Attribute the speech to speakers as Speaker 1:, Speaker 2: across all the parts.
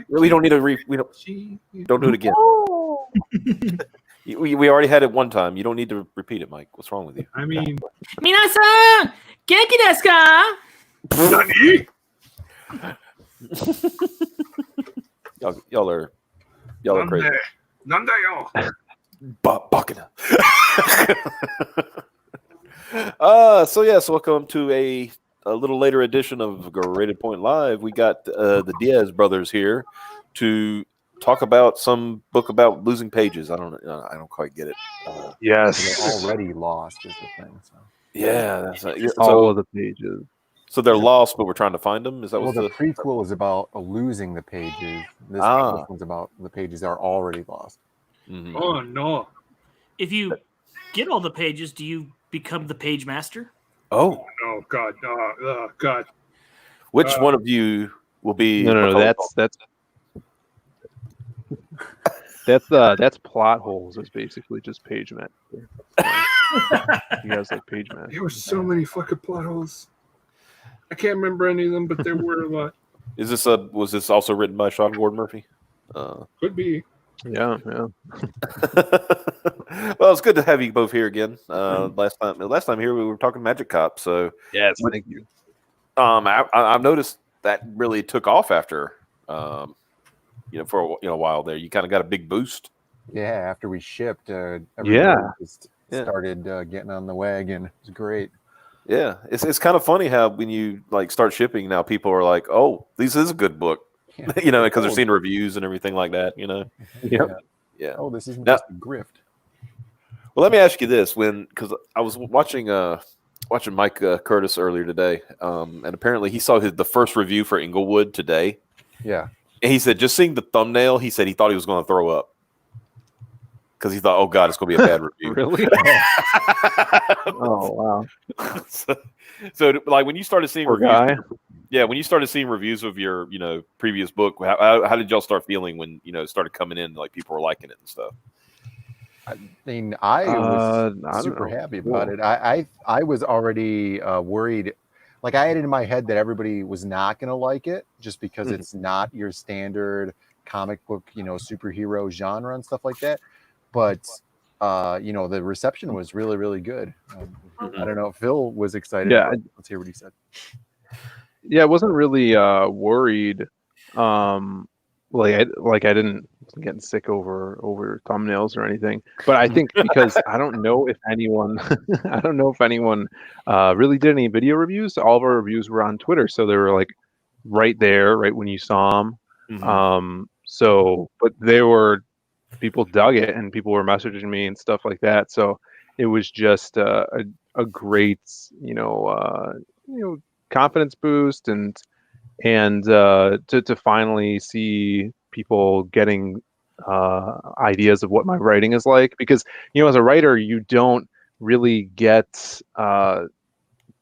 Speaker 1: We don't need to we don't do it again. We already had it one time. You don't need to repeat it, Mike. What's wrong with you?
Speaker 2: I mean,
Speaker 3: Minasan, genki desu ka?
Speaker 2: Nani?
Speaker 1: Y'all are crazy.
Speaker 2: Nandayo.
Speaker 1: Bakina. So welcome to a little later edition of Rated Point Live. We got the Diaz brothers here to talk about some book about losing pages. I don't quite get it.
Speaker 4: Yes,
Speaker 5: they're already lost is the thing. So.
Speaker 1: Yeah, that's
Speaker 4: all of the pages.
Speaker 1: So they're lost, but we're trying to find them. Is that
Speaker 5: well?
Speaker 1: what
Speaker 5: The prequel is about losing the pages. This one's about the pages are already lost.
Speaker 1: Mm-hmm.
Speaker 2: Oh no!
Speaker 3: If you get all the pages, do you become the page master?
Speaker 1: Oh
Speaker 2: no! God! God!
Speaker 1: Which one of you will be?
Speaker 4: No. That's plot holes. It's basically just page master. You guys like page master?
Speaker 2: There were so many fucking plot holes. I can't remember any of them, but there were a lot.
Speaker 1: Was this also written by Sean Gordon Murphy?
Speaker 2: Could be.
Speaker 4: Yeah.
Speaker 1: Well, it's good to have you both here again. Last time here we were talking Magic Cop. So
Speaker 4: yes, thank you.
Speaker 1: I've noticed that really took off after, for a while there. You kind of got a big boost.
Speaker 5: Yeah, after we shipped, everybody just started getting on the wagon. It was great.
Speaker 1: Yeah, it's kind of funny how when you start shipping now, people are like, "Oh, this is a good book," because they're seeing reviews and everything like that. Yeah.
Speaker 5: Oh, this isn't just a grift.
Speaker 1: Well, let me ask you this: because I was watching Mike Curtis earlier today, and apparently he saw the first review for Inglewood today.
Speaker 5: Yeah,
Speaker 1: and he said just seeing the thumbnail, he said he thought he was going to throw up. Because he thought, oh God, it's going to be a bad review.
Speaker 4: Really? Oh wow!
Speaker 1: So when you started seeing reviews, when you started seeing reviews of your previous book, how did y'all start feeling when it started coming in? Like people were liking it and stuff.
Speaker 5: I mean, I was super happy about it. I was already worried. Like I had it in my head that everybody was not going to like it just because it's not your standard comic book, superhero genre and stuff like that. But the reception was really, really good. I don't know. Phil was excited.
Speaker 4: Yeah,
Speaker 5: let's hear what he said.
Speaker 4: Yeah, I wasn't really worried. I wasn't getting sick over thumbnails or anything. But I think because I don't know if anyone really did any video reviews. All of our reviews were on Twitter, so they were right there, right when you saw them. Mm-hmm. But they were. People dug it and people were messaging me and stuff like that. So it was just a great, confidence boost and to finally see people getting ideas of what my writing is like, because, as a writer, you don't really get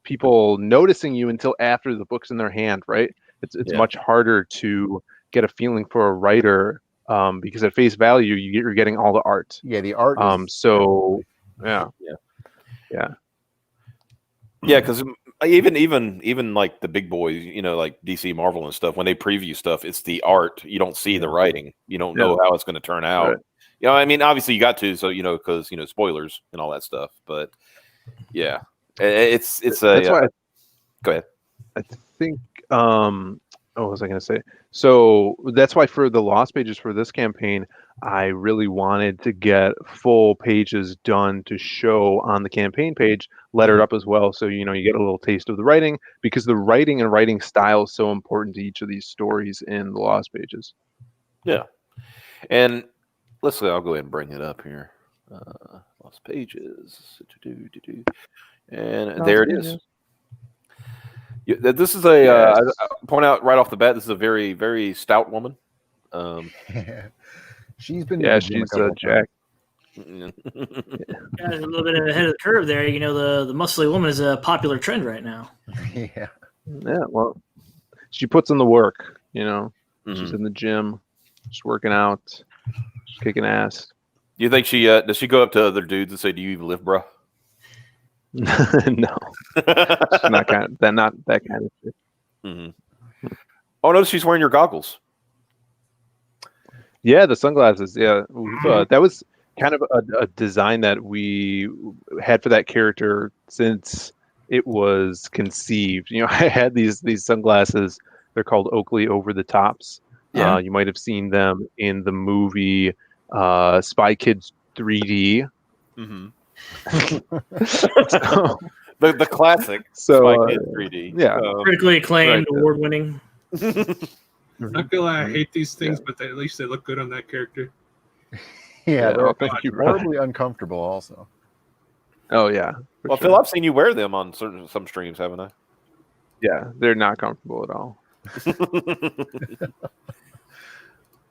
Speaker 4: people noticing you until after the book's in their hand, right? It's much harder to get a feeling for a writer. Because at face value, you're getting all the art.
Speaker 5: Yeah, the art.
Speaker 1: Because even like the big boys, like DC, Marvel, and stuff, when they preview stuff, it's the art. You don't see the writing. You don't know how it's going to turn out. Right. I mean, obviously you got to, so because spoilers and all that stuff. But yeah, it's
Speaker 4: that's why.
Speaker 1: Go ahead.
Speaker 4: I think. What was I going to say? So that's why for the lost pages for this campaign, I really wanted to get full pages done to show on the campaign page, lettered up as well. So, you get a little taste of the writing, because the writing and writing style is so important to each of these stories in the lost pages.
Speaker 1: Yeah. And I'll go ahead and bring it up here. Lost pages. And there it is. This is I point out right off the bat, this is a very, very stout woman.
Speaker 5: She's been
Speaker 4: she's Jack.
Speaker 3: A little bit ahead of the curve there. The muscly woman is a popular trend right now.
Speaker 5: Yeah.
Speaker 4: Well, she puts in the work. She's in the gym, just working out, just kicking ass.
Speaker 1: Do you think she does she go up to other dudes and say, "Do you even live, bro?"
Speaker 4: No, not that kind of shit.
Speaker 1: Mm-hmm. Oh, notice she's wearing your goggles.
Speaker 4: Yeah, the sunglasses. Yeah, that was kind of a design that we had for that character since it was conceived. You know, I had these sunglasses. They're called Oakley over the tops.
Speaker 1: Yeah.
Speaker 4: You might have seen them in the movie Spy Kids 3D.
Speaker 1: Mm-hmm.
Speaker 4: So,
Speaker 1: the classic Spy Kids 3D.
Speaker 4: Yeah,
Speaker 3: critically acclaimed, award winning.
Speaker 2: Not gonna lie, I hate these things, but at least they look good on that character.
Speaker 5: Yeah, they're
Speaker 4: thank you,
Speaker 5: horribly uncomfortable also.
Speaker 4: Oh yeah.
Speaker 1: Well, Phil, I've seen you wear them on some streams, haven't I?
Speaker 4: Yeah, they're not comfortable at all.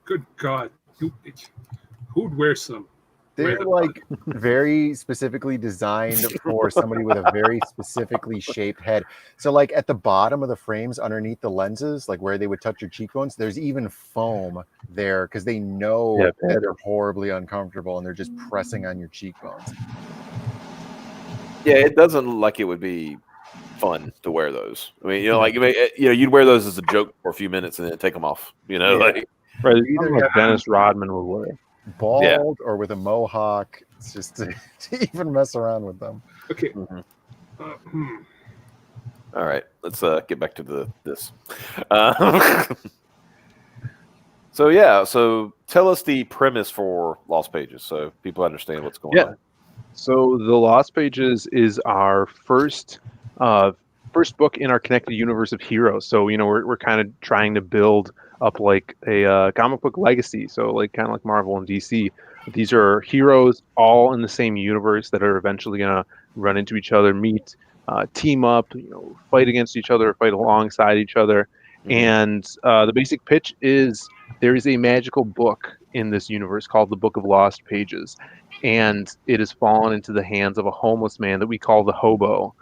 Speaker 2: Good God, who'd wear some?
Speaker 5: They're like very specifically designed for somebody with a very specifically shaped head. So like at the bottom of the frames underneath the lenses, like where they would touch your cheekbones, there's even foam there because they know that they're horribly uncomfortable and they're just pressing on your cheekbones.
Speaker 1: Yeah, it doesn't look like it would be fun to wear those. I mean, you'd wear those as a joke for a few minutes and then take them off. Like
Speaker 4: either like Dennis Rodman would wear.
Speaker 5: Bald or with a mohawk. It's just to even mess around with them.
Speaker 2: Okay.
Speaker 1: All right, let's get back to this. So tell us the premise for Lost Pages so people understand what's going on.
Speaker 4: So the Lost Pages is our first book in our connected universe of heroes. So we're kind of trying to build up like a comic book legacy. So like kind of like Marvel and DC. These are heroes all in the same universe that are eventually gonna run into each other, meet, team up, fight against each other, fight alongside each other. Mm-hmm. And the basic pitch is there is a magical book in this universe called the Book of Lost Pages, and it has fallen into the hands of a homeless man that we call the Hobo.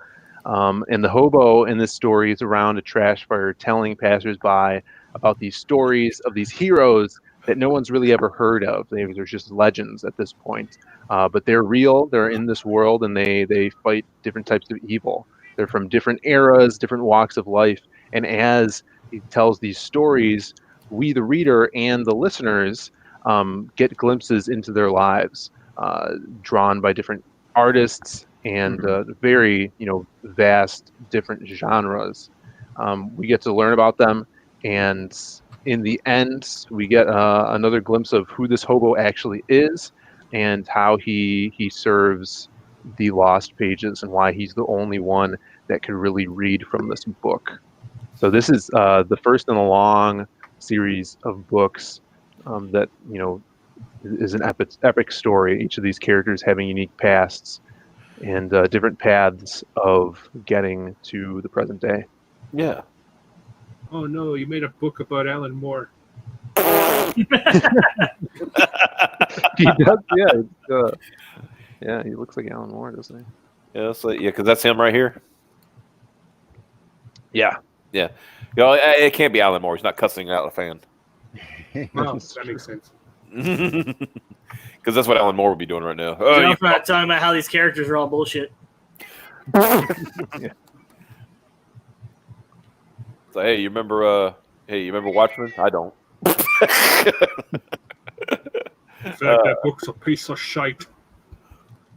Speaker 4: And the Hobo in this story is around a trash fire telling passersby about these stories of these heroes that no one's really ever heard of. They're just legends at this point. But they're real, they're in this world, and they fight different types of evil. They're from different eras, different walks of life. And as he tells these stories, we, the reader, and the listeners get glimpses into their lives, drawn by different artists and very, vast different genres. We get to learn about them, and in the end, we get another glimpse of who this hobo actually is and how he serves the Lost Pages and why he's the only one that could really read from this book. So this is the first in a long series of books that is an epic story. Each of these characters having unique pasts and different paths of getting to the present day.
Speaker 1: Yeah.
Speaker 2: Oh no, you made a book about Alan Moore.
Speaker 4: He does, yeah, he looks like Alan Moore, doesn't he?
Speaker 1: Yeah, because that's him right here.
Speaker 4: Yeah.
Speaker 1: It can't be Alan Moore. He's not cussing out a fan.
Speaker 2: Wow, that makes sense.
Speaker 1: Because that's what Alan Moore would be doing right now.
Speaker 3: I'm not talking about how these characters are all bullshit.
Speaker 1: So hey, you remember Watchmen? I don't.
Speaker 2: In fact, that book's a piece of shite.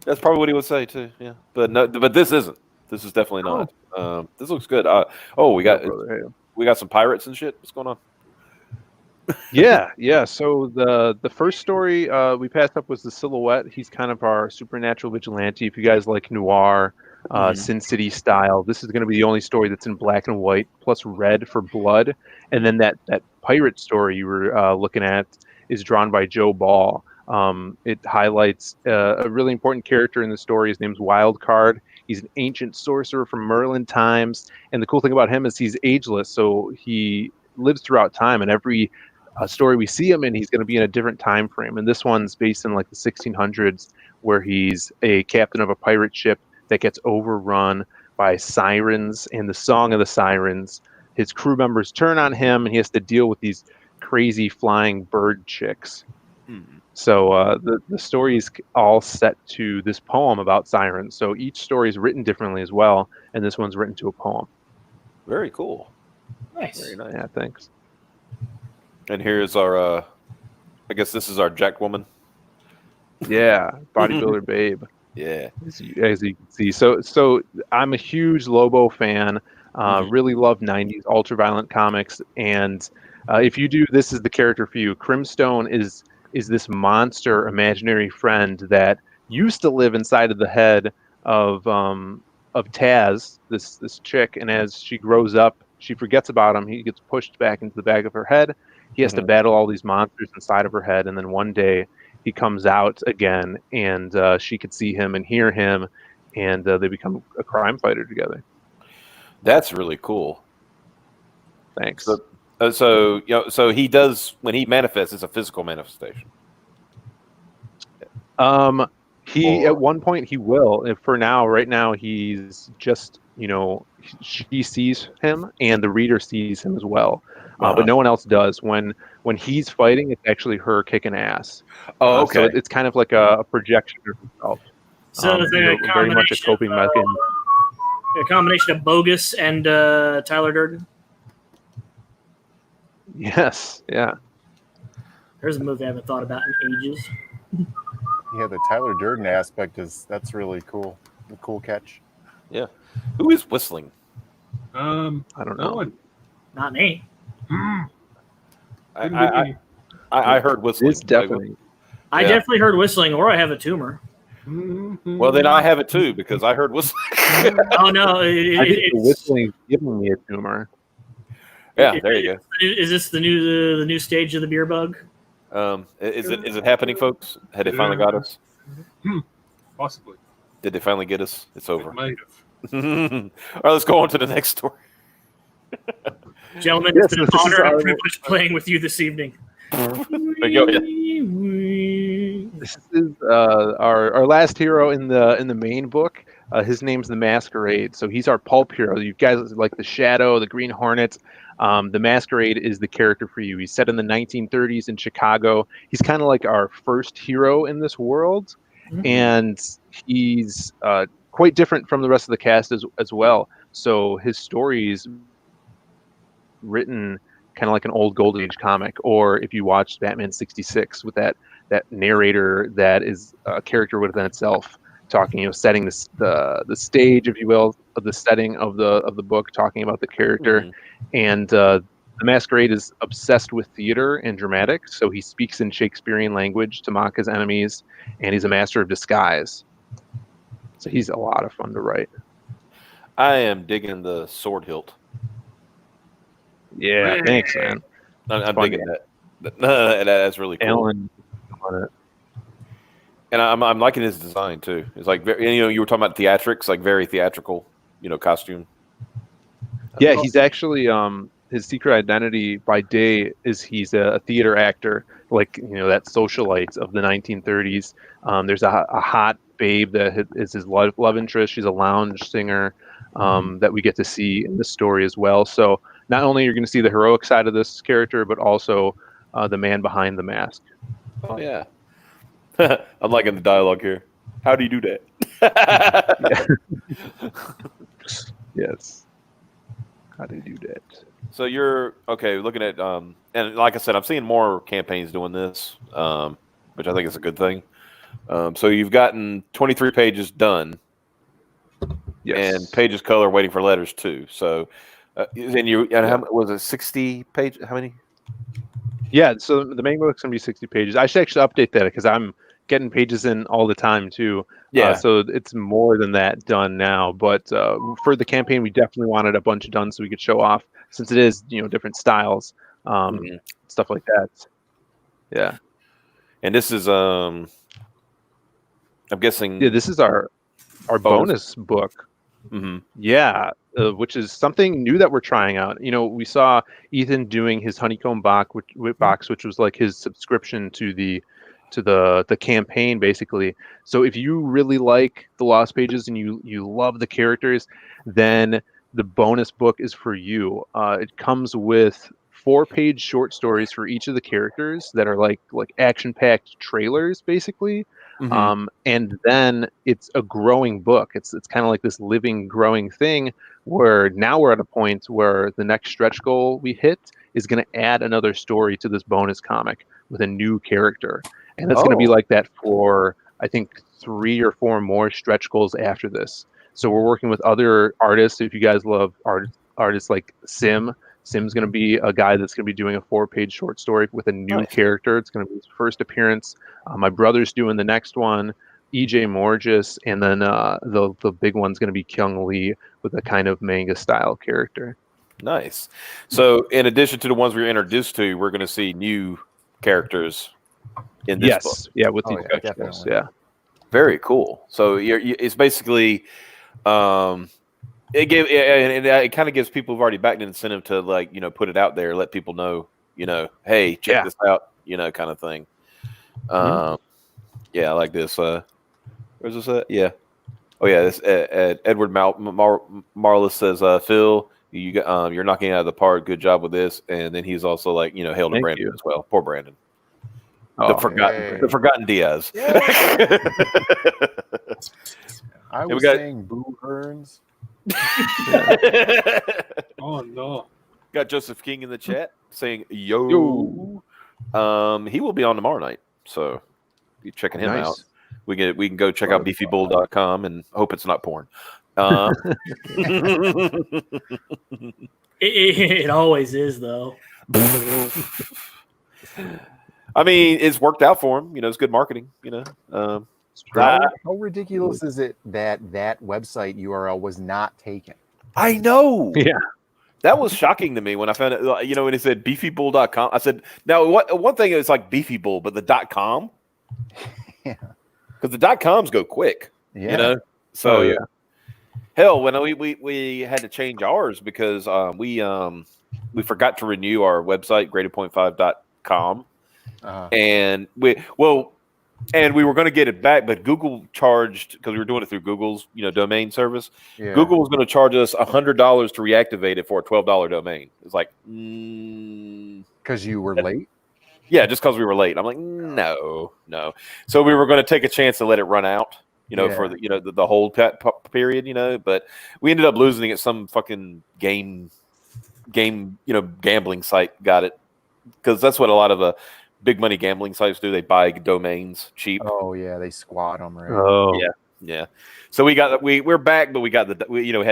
Speaker 1: That's probably what he would say too. Yeah, but no, but this isn't. This is definitely not. This looks good. We got some pirates and shit. What's going on?
Speaker 4: Yeah. So the first story we passed up was the Silhouette. He's kind of our supernatural vigilante. If you guys like noir, Sin City style, this is going to be the only story that's in black and white plus red for blood. And then that pirate story you were looking at is drawn by Joe Ball. It highlights a really important character in the story. His name's Wildcard. He's an ancient sorcerer from Merlin times, and the cool thing about him is he's ageless, so he lives throughout time. And every story we see him in, he's going to be in a different time frame. And this one's based in like the 1600s, where he's a captain of a pirate ship that gets overrun by sirens and the song of the sirens. His crew members turn on him, and he has to deal with these crazy flying bird chicks. So the story is all set to this poem about sirens. So each story is written differently as well, and this one's written to a poem.
Speaker 1: Very cool.
Speaker 3: Nice.
Speaker 1: Very nice.
Speaker 4: Yeah, thanks.
Speaker 1: And here's our guess this is our Jack woman.
Speaker 4: Yeah, bodybuilder babe.
Speaker 1: Yeah,
Speaker 4: as you can see. So I'm a huge Lobo fan. Really love '90s ultraviolent comics, and if you do, this is the character for you. Crimstone is this monster imaginary friend that used to live inside of the head of Taz, this chick, and as she grows up, she forgets about him. He gets pushed back into the back of her head. He has to battle all these monsters inside of her head, and then one day he comes out again, and she could see him and hear him, and they become a crime fighter together.
Speaker 1: that's really cool.
Speaker 4: Thanks.
Speaker 1: So so he does, when he manifests, it's a physical manifestation.
Speaker 4: At one point he will. And for now, right now, he's just she sees him, and the reader sees him as well, but no one else does. When he's fighting, it's actually her kicking ass.
Speaker 1: Oh, okay.
Speaker 4: So it's kind of like a projection of himself.
Speaker 3: So it's like
Speaker 4: very much a coping mechanism.
Speaker 3: A combination of Bogus and Tyler Durden.
Speaker 4: Yes, yeah.
Speaker 3: There's a movie I haven't thought about in ages.
Speaker 5: Yeah, the Tyler Durden aspect that's really cool. A cool catch.
Speaker 1: Yeah. Who is whistling?
Speaker 4: I don't know.
Speaker 2: No one.
Speaker 3: Not me.
Speaker 1: I heard whistling.
Speaker 4: It's definitely.
Speaker 3: I definitely heard whistling, or I have a tumor.
Speaker 1: Well, then I have it too, because I heard whistling.
Speaker 3: Oh no!
Speaker 4: I think the whistling is giving me a tumor.
Speaker 1: Yeah, there you go.
Speaker 3: Is this the new stage of the beer bug?
Speaker 1: Is it happening, folks? Had they finally got us?
Speaker 2: Possibly.
Speaker 1: Did they finally get us? It's over.
Speaker 2: It might have.
Speaker 1: All right, let's go on to the next story.
Speaker 3: Gentlemen, it's been an honor and a privilege playing with you this evening.
Speaker 1: There you go. Yeah.
Speaker 4: This is our last hero in the main book. His name's the Masquerade. So he's our pulp hero. You guys like the Shadow, the Green Hornet. The Masquerade is the character for you. He's set in the 1930s in Chicago. He's kind of like our first hero in this world, and he's quite different from the rest of the cast as well. So his story's written kind of like an old Golden Age comic, or if you watched Batman '66 with that narrator that is a character within itself, talking, setting the stage, if you will, of the setting of the book, talking about the character. And the Masquerade is obsessed with theater and dramatics, so he speaks in Shakespearean language to mock his enemies, and he's a master of disguise. So he's a lot of fun to write.
Speaker 1: I am digging the sword hilt.
Speaker 4: Yeah, thanks, man.
Speaker 1: I'm digging that. That's really cool.
Speaker 4: Alan on it.
Speaker 1: And I'm liking his design too. It's like very, you were talking about theatrics, like very theatrical, costume.
Speaker 4: Yeah, he's actually his secret identity by day is he's a theater actor, like that socialite of the 1930s. There's a hot babe that is his love interest. She's a lounge singer that we get to see in this story as well. So not only you're going to see the heroic side of this character, but also the man behind the mask.
Speaker 1: Oh yeah. I'm liking the dialogue here. How do you do that?
Speaker 4: Yes. How do you do that?
Speaker 1: So you're looking at and like I said, I'm seeing more campaigns doing this, which I think is a good thing. So you've gotten 23 pages done. Yes. And pages color waiting for letters too. So how was it 60 pages? How many? Yeah,
Speaker 4: so the main book's gonna be 60 pages. I should actually update that because I'm getting pages in all the time too. Yeah. So it's more than that done now. But for the campaign, we definitely wanted a bunch done so we could show off, since it is different styles, stuff like that. Yeah.
Speaker 1: And this is I'm guessing.
Speaker 4: Yeah, this is our bonus book.
Speaker 1: Mm-hmm.
Speaker 4: Yeah, which is something new that we're trying out. We saw Ethan doing his Honeycomb box, which was like his subscription to the campaign, basically. So if you really like the Lost Pages and you love the characters, then the bonus book is for you. It comes with 4-page short stories for each of the characters that are like action-packed trailers, basically.
Speaker 1: Mm-hmm.
Speaker 4: And then it's a growing book. It's kind of like this living, growing thing where now we're at a point where the next stretch goal we hit is going to add another story to this bonus comic, with a new character, and it's going to be like that for I think 3 or 4 more stretch goals after this. So we're working with other artists. If you guys love artists like Sim's going to be a guy that's going to be doing a 4-page short story with a new character. It's going to be his first appearance. My brother's doing the next one, EJ Morgis, and then the big one's going to be Kyung Lee with a kind of manga style character.
Speaker 1: Nice. So in addition to the ones we were introduced to, we're going to see new characters in this book.
Speaker 4: Yeah, with these vegetables. Yeah.
Speaker 1: Very cool. So it's basically, it kind of gives people who've already backed an incentive to like, put it out there, let people know, hey, check this out, kind of thing. Yeah, I like this. Where's this at? Yeah. Oh yeah. This Edward Marlis says, Phil, you're knocking it out of the park. Good job with this. And then he's also like, hail to Brandon as well. Poor Brandon. The forgotten Diaz.
Speaker 5: I was saying Boo Hearns.
Speaker 2: Oh no.
Speaker 1: Got Joseph King in the chat saying yo. He will be on tomorrow night, so be checking him out. We can go check out beefybull.com and hope it's not porn.
Speaker 3: It always is, though.
Speaker 1: I mean, it's worked out for him. It's good marketing.
Speaker 5: How ridiculous is it that website URL was not taken?
Speaker 1: I know.
Speaker 4: Yeah.
Speaker 1: That was shocking to me when I found it. When it said beefybull.com, I said, now one thing is like beefybull, but the .com?
Speaker 5: Yeah.
Speaker 1: Because the .coms go quick.
Speaker 5: Yeah.
Speaker 1: So, hell, when we had to change ours because we forgot to renew our website, gradedpoint5.com. And we were going to get it back, but Google charged, because we were doing it through Google's domain service. Yeah. Google was going to charge us $100 to reactivate it for a $12 domain. It's like,
Speaker 5: because you were late.
Speaker 1: Yeah, just because we were late. I'm like, no. So we were going to take a chance to let it run out, for the whole period, But we ended up losing it. Some fucking game, gambling site got it, because that's what a lot of big money gambling sites do. They buy domains cheap.
Speaker 5: Oh yeah, they squat them, right?
Speaker 4: Oh
Speaker 1: yeah. So we're back, but we got had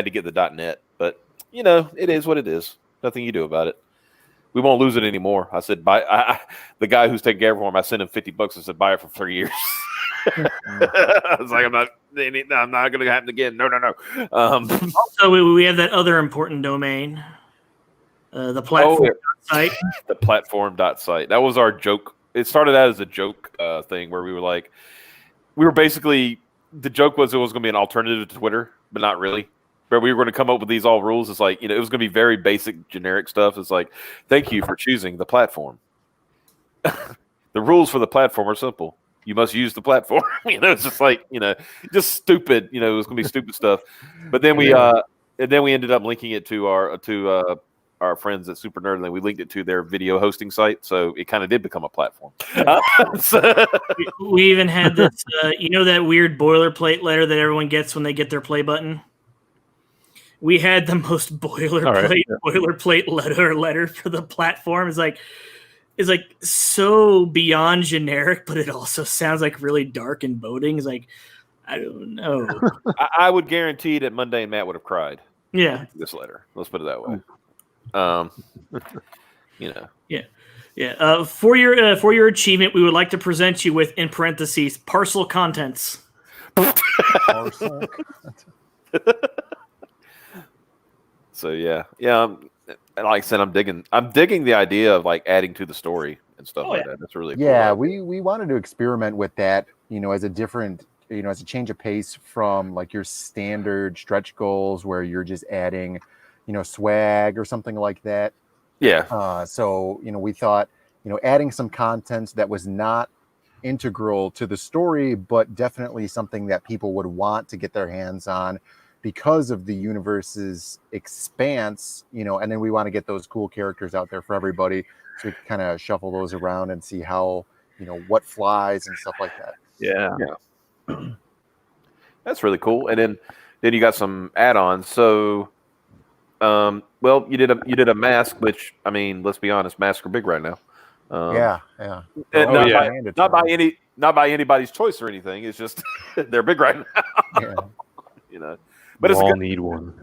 Speaker 1: to get the .net. But it is what it is. Nothing you do about it. We won't lose it anymore. I said, buy. The guy who's taking care of him, I sent him $50 and said, buy it for 3 years. I was like, I'm not going to happen again. No.
Speaker 3: Also, we have that other important domain, the platform site.
Speaker 1: The platform.site. That was our joke. It started out as a joke thing where we were basically, the joke was it was going to be an alternative to Twitter, but not really. Where we were going to come up with these all rules. It's like, it was going to be very basic, generic stuff. It's like, thank you for choosing the platform. The rules for the platform are simple. You must use the platform. It's just like, just stupid. It was going to be stupid stuff. But then we ended up linking it to our friends at Super Nerdland. We linked it to their video hosting site, so it kind of did become a platform.
Speaker 3: We even had this, that weird boilerplate letter that everyone gets when they get their play button. We had the most boilerplate letter for the platform. It's like so beyond generic, but it also sounds like really dark and boding. It's like, I don't know.
Speaker 1: I would guarantee that Monday and Matt would have cried.
Speaker 3: Yeah.
Speaker 1: This letter. Let's put it that way.
Speaker 3: Yeah. For your achievement, we would like to present you with, in parentheses, parcel contents.
Speaker 5: Parcel.
Speaker 1: So yeah. Like I said, I'm digging the idea of like adding to the story and stuff like that. That's really cool.
Speaker 5: Yeah. We wanted to experiment with that, as a different, as a change of pace from like your standard stretch goals where you're just adding, swag or something like that.
Speaker 1: Yeah.
Speaker 5: So we thought, adding some content that was not integral to the story, but definitely something that people would want to get their hands on because of the universe's expanse, and then we want to get those cool characters out there for everybody, so we can kind of shuffle those around and see how, what flies and stuff like that.
Speaker 1: Yeah. That's really cool. And then you got some add-ons. So, you did a mask, which, I mean, let's be honest, masks are big right now.
Speaker 5: Yeah.
Speaker 1: Not by anybody's choice or anything. It's just they're big right now.
Speaker 5: Yeah.
Speaker 1: But
Speaker 4: we
Speaker 1: it's
Speaker 4: all need one.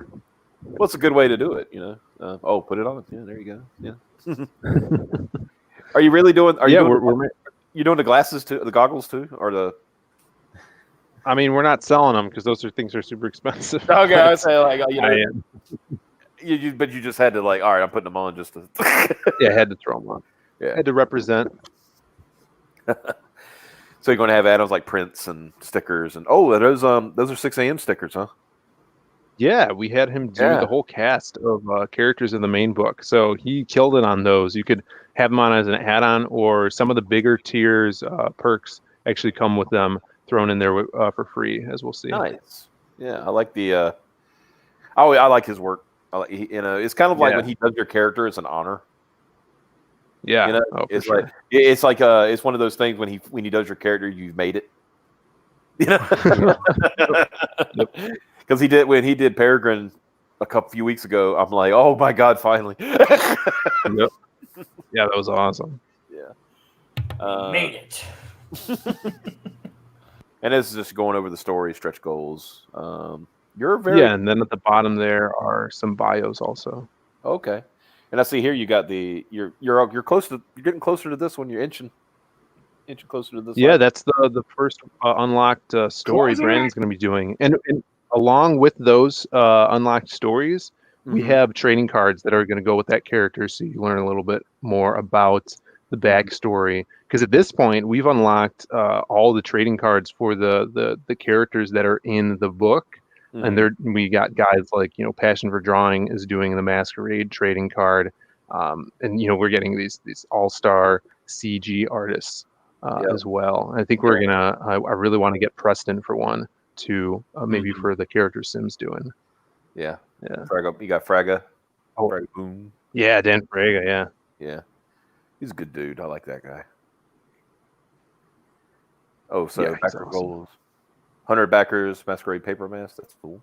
Speaker 1: Well, it's a good way to do it. Put it on. Yeah, there you go. Yeah. Are you really doing? You doing the glasses too, the goggles too, or the?
Speaker 4: I mean, we're not selling them because those things are super expensive.
Speaker 1: Okay, I say but you just had to all right, I'm putting them on just to.
Speaker 4: Yeah, I had to throw them on.
Speaker 1: Yeah,
Speaker 4: had to represent.
Speaker 1: So you're going to have add-ons like prints and stickers, and those are 6 a.m. stickers, huh?
Speaker 4: Yeah, we had him do the whole cast of characters in the main book, so he killed it on those. You could have them on as an add-on, or some of the bigger tiers perks actually come with them thrown in there for free, as we'll see.
Speaker 1: Nice. Yeah, I like the. I like his work. It's kind of like when he does your character, it's an honor.
Speaker 4: Yeah,
Speaker 1: it's sure. It's one of those things when he does your character, you've made it. Because when he did Peregrine a few weeks ago, I'm like, oh my god, finally.
Speaker 4: Yep. Yeah, that was awesome.
Speaker 1: Yeah.
Speaker 3: Made it.
Speaker 1: And this is just going over the story, stretch goals. And then
Speaker 4: at the bottom there are some bios also.
Speaker 1: Okay. And I see here you got you're getting closer to this one. You're inching closer to this.
Speaker 4: Yeah, that's the first unlocked story Brandon's going to be doing, and along with those unlocked stories, we have trading cards that are going to go with that character, so you learn a little bit more about the backstory. Because at this point, we've unlocked all the trading cards for the characters that are in the book. And we got guys like Passion for Drawing is doing the Masquerade trading card, and we're getting these all-star CG artists as well. I think we're gonna. I really want to get Preston for one too, maybe for the character Sim's doing.
Speaker 1: Yeah. You got Fraga. Fraga Boom.
Speaker 4: Yeah, Dan Fraga.
Speaker 1: Yeah, he's a good dude. I like that guy. Oh, so backer goals. 100 backers, Masquerade Paper Mask. That's cool.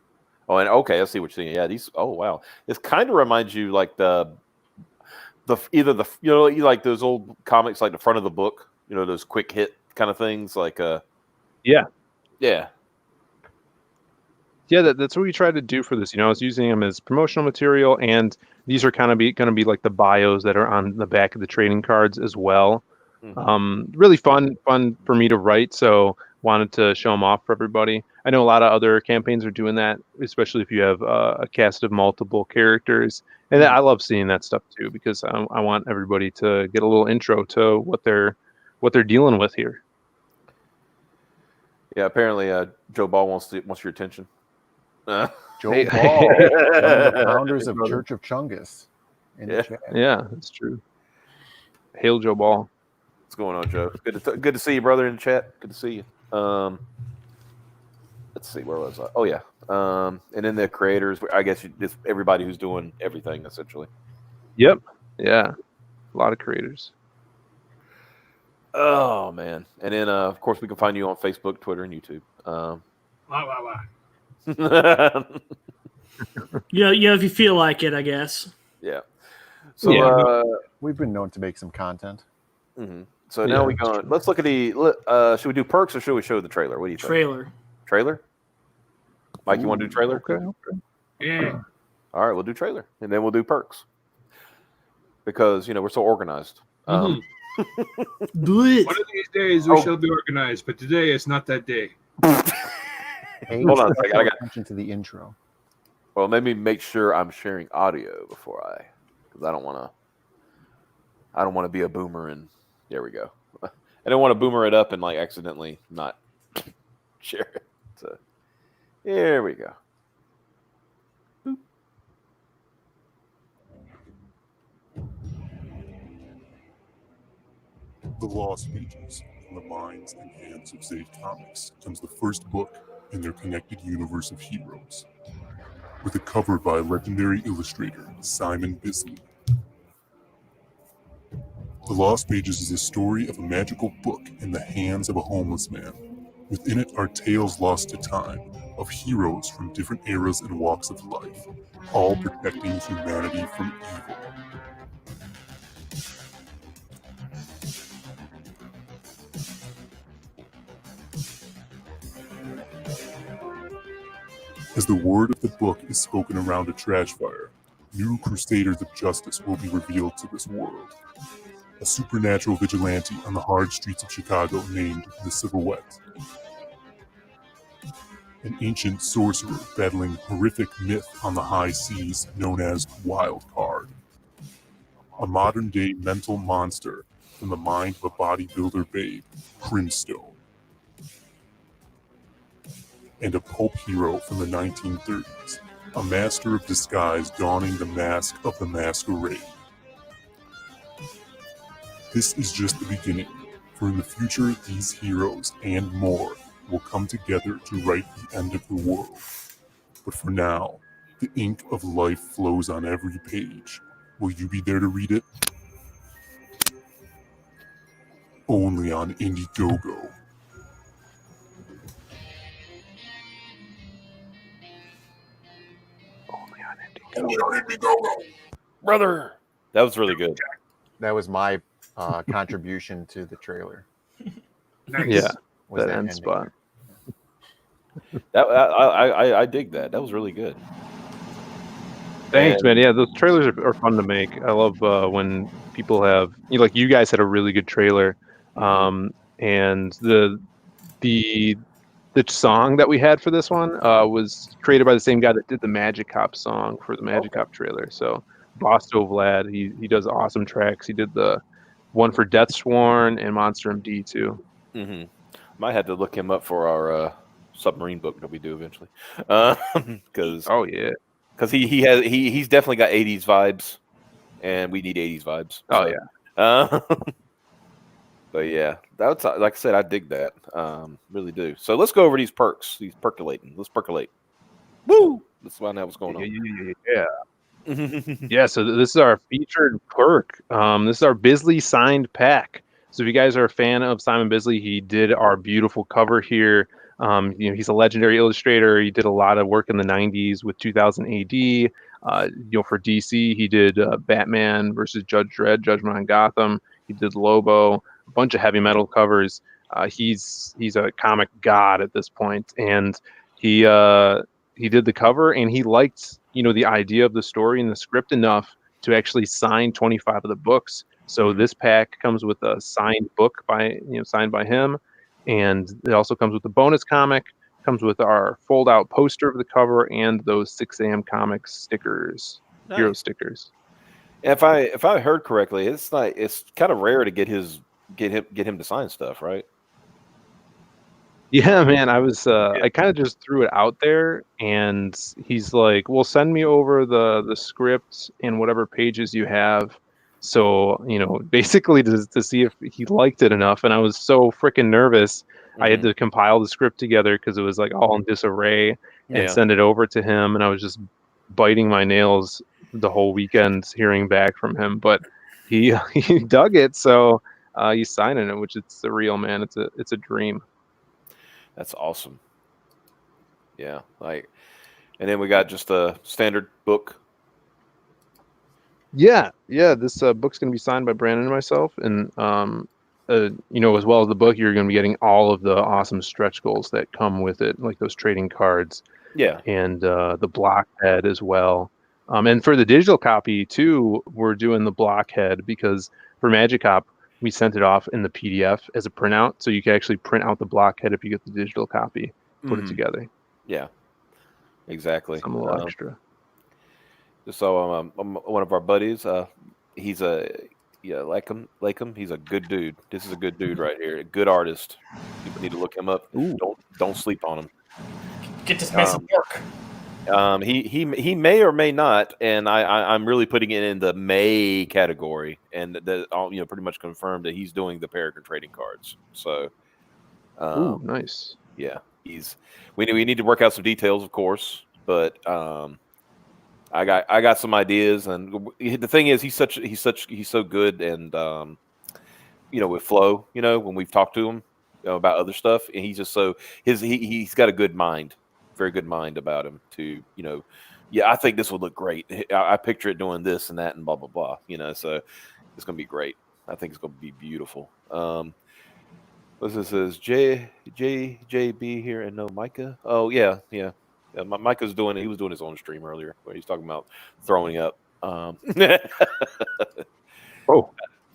Speaker 1: Oh, and okay, I see what you're saying. Yeah, these. Oh, wow. This kind of reminds you like like those old comics, like the front of the book. Those quick hit kind of things. Like
Speaker 4: Yeah.
Speaker 1: Yeah,
Speaker 4: that's what we tried to do for this. I was using them as promotional material, and these are kind of going to be like the bios that are on the back of the trading cards as well. Really fun for me to write. So wanted to show them off for everybody. I know a lot of other campaigns are doing that, especially if you have a cast of multiple characters. And I love seeing that stuff too, because I want everybody to get a little intro to what they're dealing with here.
Speaker 1: Yeah, apparently Joe Ball wants your attention.
Speaker 5: Joe Ball, one of the founders of Church of Chungus.
Speaker 4: Yeah, that's true. Hail Joe Ball.
Speaker 1: What's going on, Joe? Good to see you, brother, in the chat. Good to see you. Let's see, where was I? Oh yeah. And then the creators, I guess everybody who's doing everything essentially.
Speaker 4: Yep. Yeah. A lot of creators.
Speaker 1: Oh man. And then of course we can find you on Facebook, Twitter, and YouTube.
Speaker 3: If you feel like it, I guess.
Speaker 1: Yeah. So
Speaker 5: we've been known to make some content.
Speaker 1: Mm-hmm. So now we're going. Let's look at should we do perks or should we show the trailer? What do you think? Trailer. Mike, you want to do trailer?
Speaker 2: Okay. Yeah.
Speaker 1: All right, we'll do trailer, and then we'll do perks because we're so organized.
Speaker 3: Do it.
Speaker 2: One of these days we shall be organized, but today is not that day.
Speaker 1: Hold on a second. I got
Speaker 5: attention to the intro.
Speaker 1: Well, let me make sure I'm sharing audio because I don't want to be a boomer and there we go. I don't want to boomer it up and accidentally not share it. So here we go. Boop.
Speaker 6: The Lost Pages, from the minds and hands of Zade Comics, comes the first book in their connected universe of heroes, with a cover by legendary illustrator Simon Bisley. The Lost Pages is a story of a magical book in the hands of a homeless man. Within it are tales lost to time of heroes from different eras and walks of life, all protecting humanity from evil. As the word of the book is spoken around a trash fire, new crusaders of justice will be revealed to this world. A supernatural vigilante on the hard streets of Chicago named the Silhouette. An ancient sorcerer battling horrific myth on the high seas known as Wild Card. A modern-day mental monster from the mind of a bodybuilder babe, Crimstone. And a pulp hero from the 1930s, a master of disguise donning the mask of the masquerade. This is just the beginning, for in the future these heroes and more will come together to write the end of the world. But for now, the ink of life flows on every page. Will you be there to read it? Only on Indiegogo.
Speaker 4: Only on Indiegogo.
Speaker 1: Brother. That was really good.
Speaker 5: That was my contribution to the trailer.
Speaker 2: Nice.
Speaker 4: Yeah,
Speaker 5: Was
Speaker 4: that end
Speaker 5: ending.
Speaker 4: spot.
Speaker 1: I dig that. That was really good.
Speaker 4: Thanks, man. Yeah, those trailers are fun to make. I love when people have, like you guys had a really good trailer, and the song that we had for this one was created by the same guy that did the Magic Cop song for the Magic Cop trailer. So Bosto Vlad, he does awesome tracks. He did the one for Death Sworn and Monster MD too.
Speaker 1: Might have to look him up for our submarine book that we do eventually, because because he's definitely got 80s vibes, and we need 80s vibes. But yeah, that's like I said, I dig that, really do. So let's go over these perks, these percolating. Let's percolate. Woo! Let's find out what's going on.
Speaker 4: Yeah. So this is our featured perk. This is our Bisley signed pack. So if you guys are a fan of Simon Bisley, he did our beautiful cover here. He's a legendary illustrator. He did a lot of work in the 90s with 2000 AD. For DC, he did Batman versus Judge Dredd, Judgment on Gotham. He did Lobo, a bunch of heavy metal covers. He's a comic god at this point, and he did the cover, and he liked the idea of the story and the script enough to actually sign 25 of the books. So this pack comes with a signed book signed by him, and it also comes with a bonus comic. Comes with our fold-out poster of the cover and those 6 a.m. Comics stickers, hero stickers.
Speaker 1: If I heard correctly, it's kind of rare to get him to sign stuff, right?
Speaker 4: Yeah, man. I kind of just threw it out there, and he's like, "Well, send me over the script and whatever pages you have." So basically to see if he liked it enough, and I was so freaking nervous. I had to compile the script together because it was like all in disarray and send it over to him, and I was just biting my nails the whole weekend hearing back from him. But he dug it, so he's signing it, which it's surreal, man. It's a dream.
Speaker 1: That's awesome. Yeah, and then we got just a standard book.
Speaker 4: Yeah. This book's going to be signed by Brandon and myself, and as well as the book, you're going to be getting all of the awesome stretch goals that come with it, like those trading cards.
Speaker 1: Yeah,
Speaker 4: and the blockhead as well. And for the digital copy too, we're doing the blockhead because for Magic Cop, we sent it off in the PDF as a printout, so you can actually print out the blockhead if you get the digital copy, put it together.
Speaker 1: Yeah, exactly.
Speaker 4: Some little extra.
Speaker 1: So one of our buddies, he's like him. He's a good dude. This is a good dude right here. A good artist. People need to look him up.
Speaker 4: Ooh.
Speaker 1: Don't sleep on him.
Speaker 3: Get this man some work.
Speaker 1: He may or may not, and I'm really putting it in the may category, and pretty much confirmed that he's doing the Peregrine trading cards. So,
Speaker 4: ooh, nice.
Speaker 1: Yeah, we need to work out some details, of course, but I got some ideas, and the thing is, he's so good, and with flow, when we've talked to him about other stuff, and he's just he's got a good mind. Very good mind about him to, I think this would look great. I picture it doing this and that and blah, blah, blah, so it's going to be great. I think it's going to be beautiful. What's this says? JB here and no Micah. Oh yeah. Mike was doing his own stream earlier where he's talking about throwing up.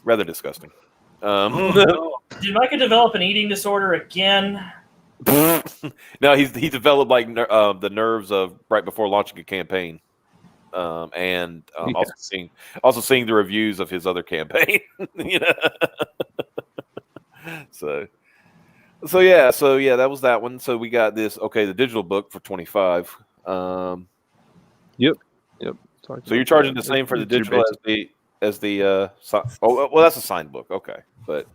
Speaker 1: Rather disgusting.
Speaker 3: Did Micah develop an eating disorder again?
Speaker 1: No, he developed like the nerves of right before launching a campaign, and also seeing the reviews of his other campaign. You know, so yeah, that was that one. So we got this. Okay, the digital book for $25.
Speaker 4: Yep.
Speaker 1: So you're charging the same for the digital as the that's a signed book. Okay, but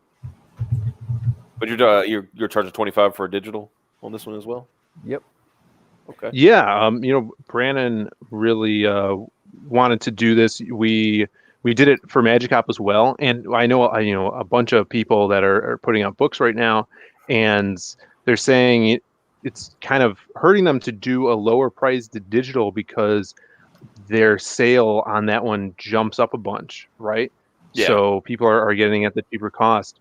Speaker 1: you're charging $25 for a digital on this one as well.
Speaker 5: Yep.
Speaker 1: Okay.
Speaker 4: Yeah. Brandon really wanted to do this. We did it for Magic Hop as well, and I know a bunch of people that are putting out books right now, and they're saying it's kind of hurting them to do a lower price to digital because their sale on that one jumps up a bunch, right? Yeah. So people are getting at the cheaper cost.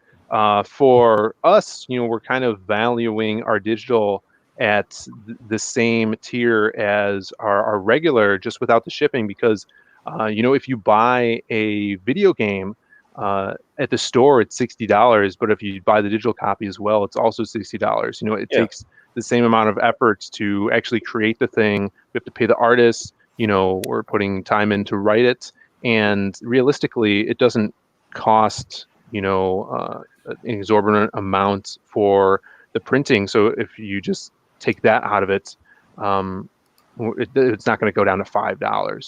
Speaker 4: For us, we're kind of valuing our digital at the same tier as our regular, just without the shipping, because if you buy a video game at the store, it's $60, but if you buy the digital copy as well, it's also $60. It takes the same amount of effort to actually create the thing. We have to pay the artist. We're putting time in to write it, and realistically, it doesn't cost an exorbitant amount for the printing. So if you just take that out of it, it's not going to go down to $5.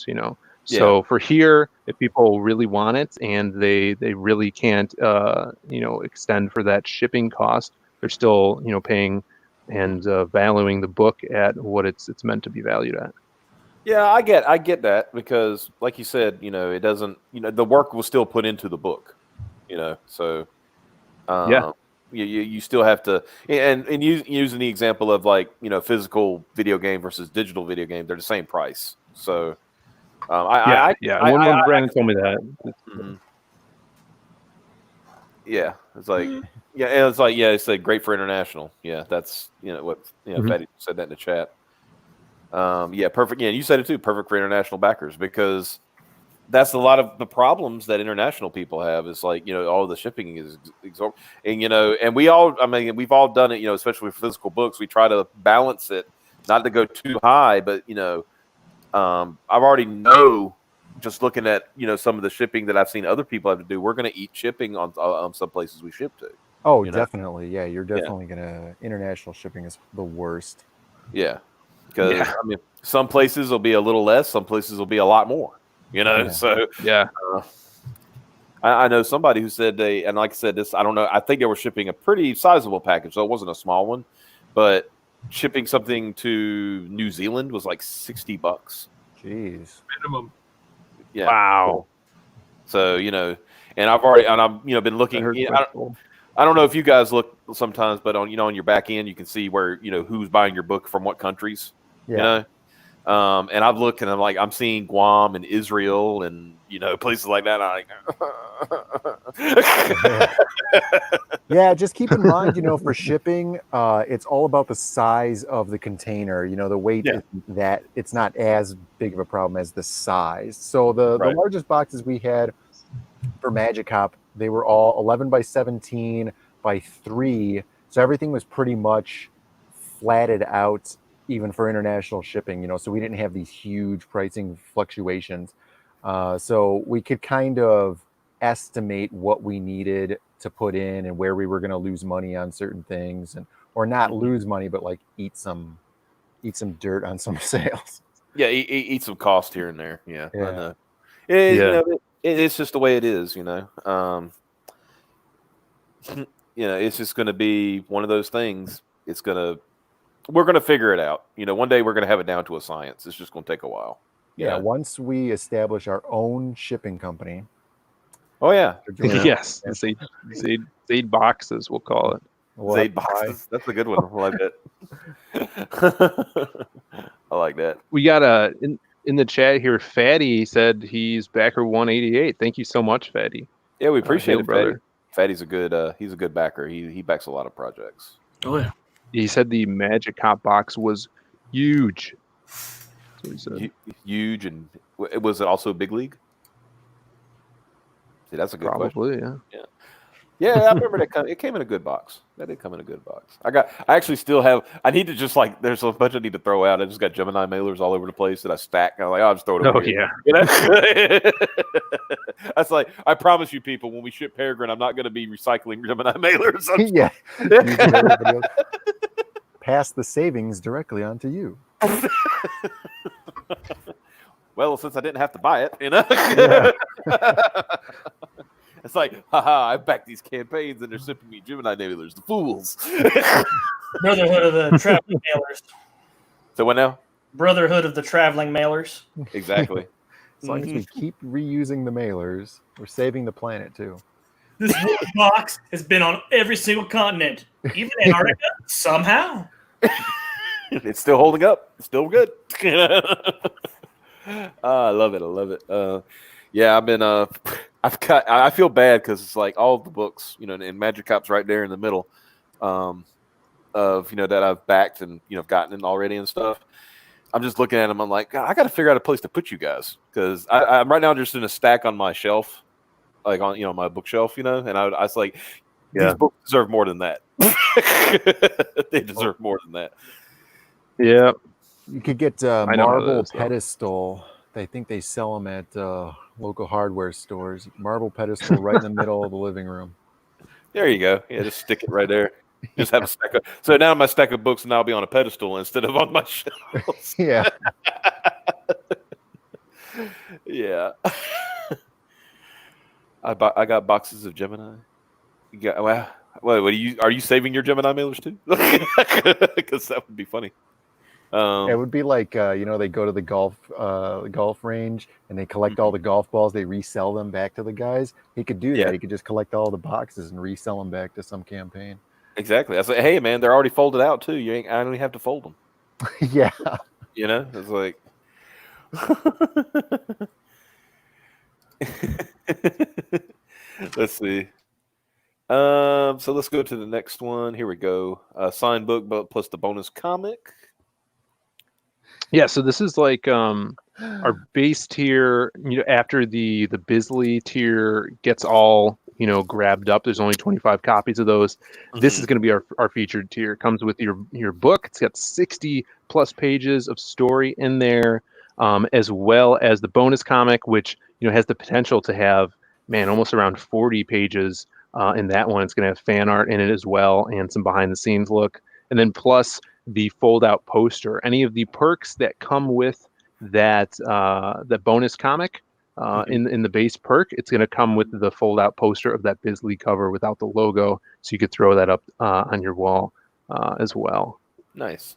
Speaker 4: So for here, if people really want it and they really can't extend for that shipping cost, they're still paying and valuing the book at what it's meant to be valued at.
Speaker 1: Yeah, I get that, because like you said, it doesn't, the work was still put into the book, so you still have to, and using the example of like, physical video game versus digital video game, they're the same price. So when
Speaker 4: Brandon told me that,
Speaker 1: it's like, it's like great for international. Yeah, that's what Fatty said that in the chat. Perfect. Yeah, you said it too. Perfect for international backers, because that's a lot of the problems that international people have. Is like, all the shipping is exorbitant, and we've all done it. Especially with physical books, we try to balance it, not to go too high, but I've already know, just looking at some of the shipping that I've seen other people have to do, we're going to eat shipping on some places we ship to.
Speaker 5: Oh, definitely. Yeah, you're definitely gonna. International shipping is the worst.
Speaker 1: Yeah. Because some places will be a little less, some places will be a lot more. So I know somebody who said and like I said, this, I don't know, I think they were shipping a pretty sizable package, so it wasn't a small one, but shipping something to New Zealand was like $60.
Speaker 5: Jeez,
Speaker 2: minimum.
Speaker 1: Yeah.
Speaker 4: Wow.
Speaker 1: So and I've been looking. I don't know if you guys look sometimes, but on on your back end, you can see where who's buying your book from what countries. Yeah. And I've looked, and I'm seeing Guam and Israel and places like that.
Speaker 5: Yeah, just keep in mind, for shipping, it's all about the size of the container. The weight that it's not as big of a problem as the size. So the largest boxes we had for Magic Hop, they were all 11 by 17 by 3. So everything was pretty much flatted out, even for international shipping, so we didn't have these huge pricing fluctuations. So we could kind of estimate what we needed to put in and where we were going to lose money on certain things, or not lose money, but like eat some dirt on some sales.
Speaker 1: Yeah, eat some cost here and there. Yeah. I know. It's just the way it is, it's just going to be one of those things. We're going to figure it out. One day we're going to have it down to a science. It's just going to take a while.
Speaker 5: Yeah. Once we establish our own shipping company.
Speaker 1: Oh yeah.
Speaker 4: Yes. Zaid boxes, we'll call it.
Speaker 1: Zaid boxes. That's a good one. I like that. I like that.
Speaker 4: We got in the chat here, Fatty said he's backer 188. Thank you so much, Fatty.
Speaker 1: Yeah, we appreciate it, brother. Fatty's a good he's a good backer. He backs a lot of projects.
Speaker 3: Oh yeah.
Speaker 4: He said the Magic Hop box was huge. That's what he said.
Speaker 1: Huge, and was it also Big League? See, that's a good
Speaker 4: Probably,
Speaker 1: question. Yeah, I remember that. It came in a good box. That did come in a good box. I actually still have. I need to just like. There's a bunch I need to throw out. I just got Gemini mailers all over the place that I stack. I'm like, I'll just throw it over here. You know? That's like. I promise you, people, when we ship Peregrine, I'm not going to be recycling Gemini mailers.
Speaker 5: Yeah. Pass the savings directly onto you.
Speaker 1: Well, since I didn't have to buy it, you know. It's like, haha, I backed these campaigns and they're shipping me Gemini mailers. The fools.
Speaker 3: Brotherhood of the traveling mailers.
Speaker 1: So what now?
Speaker 3: Brotherhood of the traveling mailers.
Speaker 1: Exactly.
Speaker 5: As long as we keep reusing the mailers, we're saving the planet too.
Speaker 3: This box has been on every single continent, even Antarctica, somehow.
Speaker 1: It's still holding up. It's still good. I love it. I love it. Yeah, I've been. I feel bad because it's like all the books, you know, and Magic Cop's right there in the middle, of that I've backed and gotten in already and stuff. I'm just looking at them. I'm like, God, I got to figure out a place to put you guys because I'm right now just in a stack on my shelf, like on my bookshelf, and I was like, these books deserve more than that. They deserve more than that.
Speaker 4: Yeah.
Speaker 5: You could get marble pedestal. I think they sell them at local hardware stores. Marble pedestal right in the middle of the living room.
Speaker 1: There you go. Yeah, just stick it right there. Just have a stack of. So now my stack of books now be on a pedestal instead of on my shelves.
Speaker 5: Yeah.
Speaker 1: Yeah. I got boxes of Gemini. You got what are you saving your Gemini mailers too? Because that would be funny.
Speaker 5: It would be like they go to the golf range and they collect all the golf balls. They resell them back to the guys. He could do that.
Speaker 1: Yeah.
Speaker 5: He could just collect all the boxes and resell them back to some campaign.
Speaker 1: Exactly. I say, hey man, they're already folded out too. I don't even have to fold them.
Speaker 5: Yeah.
Speaker 1: It's like. Let's see. So let's go to the next one. Here we go. Signed book, plus the bonus comic.
Speaker 4: Yeah, so this is like our base tier. After the Bisley tier gets all grabbed up, there's only 25 copies of those. Mm-hmm. This is going to be our featured tier. It comes with your book. It's got 60 plus pages of story in there, as well as the bonus comic, which has the potential to have almost around 40 pages in that one. It's going to have fan art in it as well and some behind the scenes look, and then plus the fold-out poster. Any of the perks that come with that the bonus comic in the base perk, it's going to come with the fold-out poster of that Bisley cover without the logo, so you could throw that up on your wall as well.
Speaker 1: Nice.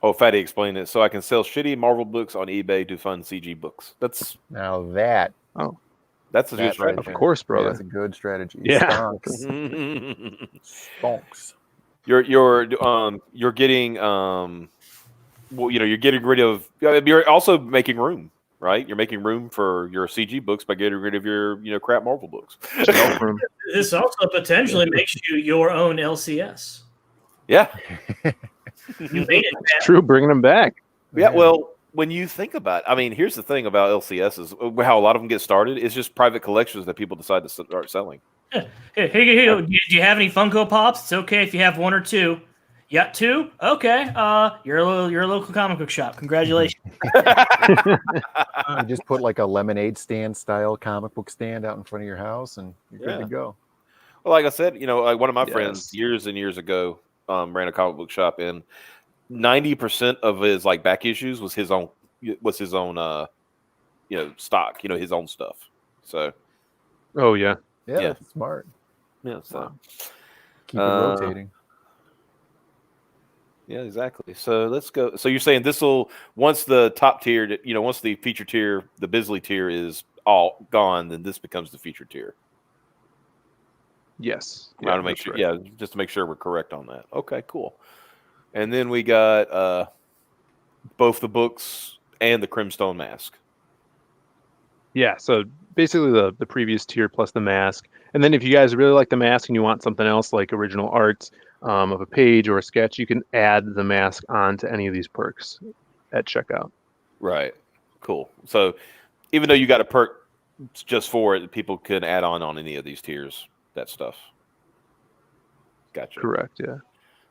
Speaker 1: Oh, Fatty explained it. So I can sell shitty Marvel books on eBay to fund CG books. That's
Speaker 5: a good
Speaker 1: strategy.
Speaker 5: Right,
Speaker 4: of course, brother.
Speaker 5: That's a good strategy.
Speaker 4: Yeah.
Speaker 5: Stonks.
Speaker 1: You're getting you're getting rid of. You're also making room, right? You're making room for your CG books by getting rid of your crap Marvel books.
Speaker 3: This also potentially makes you your own LCS.
Speaker 1: Yeah,
Speaker 3: you made it.
Speaker 4: It's true, bringing them back.
Speaker 1: Yeah, well, when you think about it, here's the thing about LCSs, how a lot of them get started is just private collections that people decide to start selling.
Speaker 3: Hey, do you have any Funko Pops? It's okay if you have one or two. You got two? Okay. You're a local comic book shop. Congratulations.
Speaker 5: You just put like a lemonade stand style comic book stand out in front of your house, and you're good to go.
Speaker 1: Well, like I said, like one of my friends years and years ago ran a comic book shop, and 90% of his like back issues was his own stock, his own stuff. So.
Speaker 4: Oh yeah.
Speaker 5: Yeah, that's smart.
Speaker 1: Yeah, so
Speaker 5: keep it rotating.
Speaker 1: Yeah, exactly. So let's go. So you're saying this will once the top tier, once the feature tier, the Bisley tier is all gone, then this becomes the feature tier.
Speaker 4: Yes.
Speaker 1: I want to make sure. Right. Yeah, just to make sure we're correct on that. Okay, cool. And then we got both the books and the Crimstone Mask.
Speaker 4: Yeah, so basically the previous tier plus the mask. And then if you guys really like the mask and you want something else like original art of a page or a sketch, you can add the mask onto any of these perks. at checkout.
Speaker 1: Right. Cool. So even though you got a perk just for it, people can add on any of these tiers, that stuff. Gotcha.
Speaker 4: Correct. Yeah.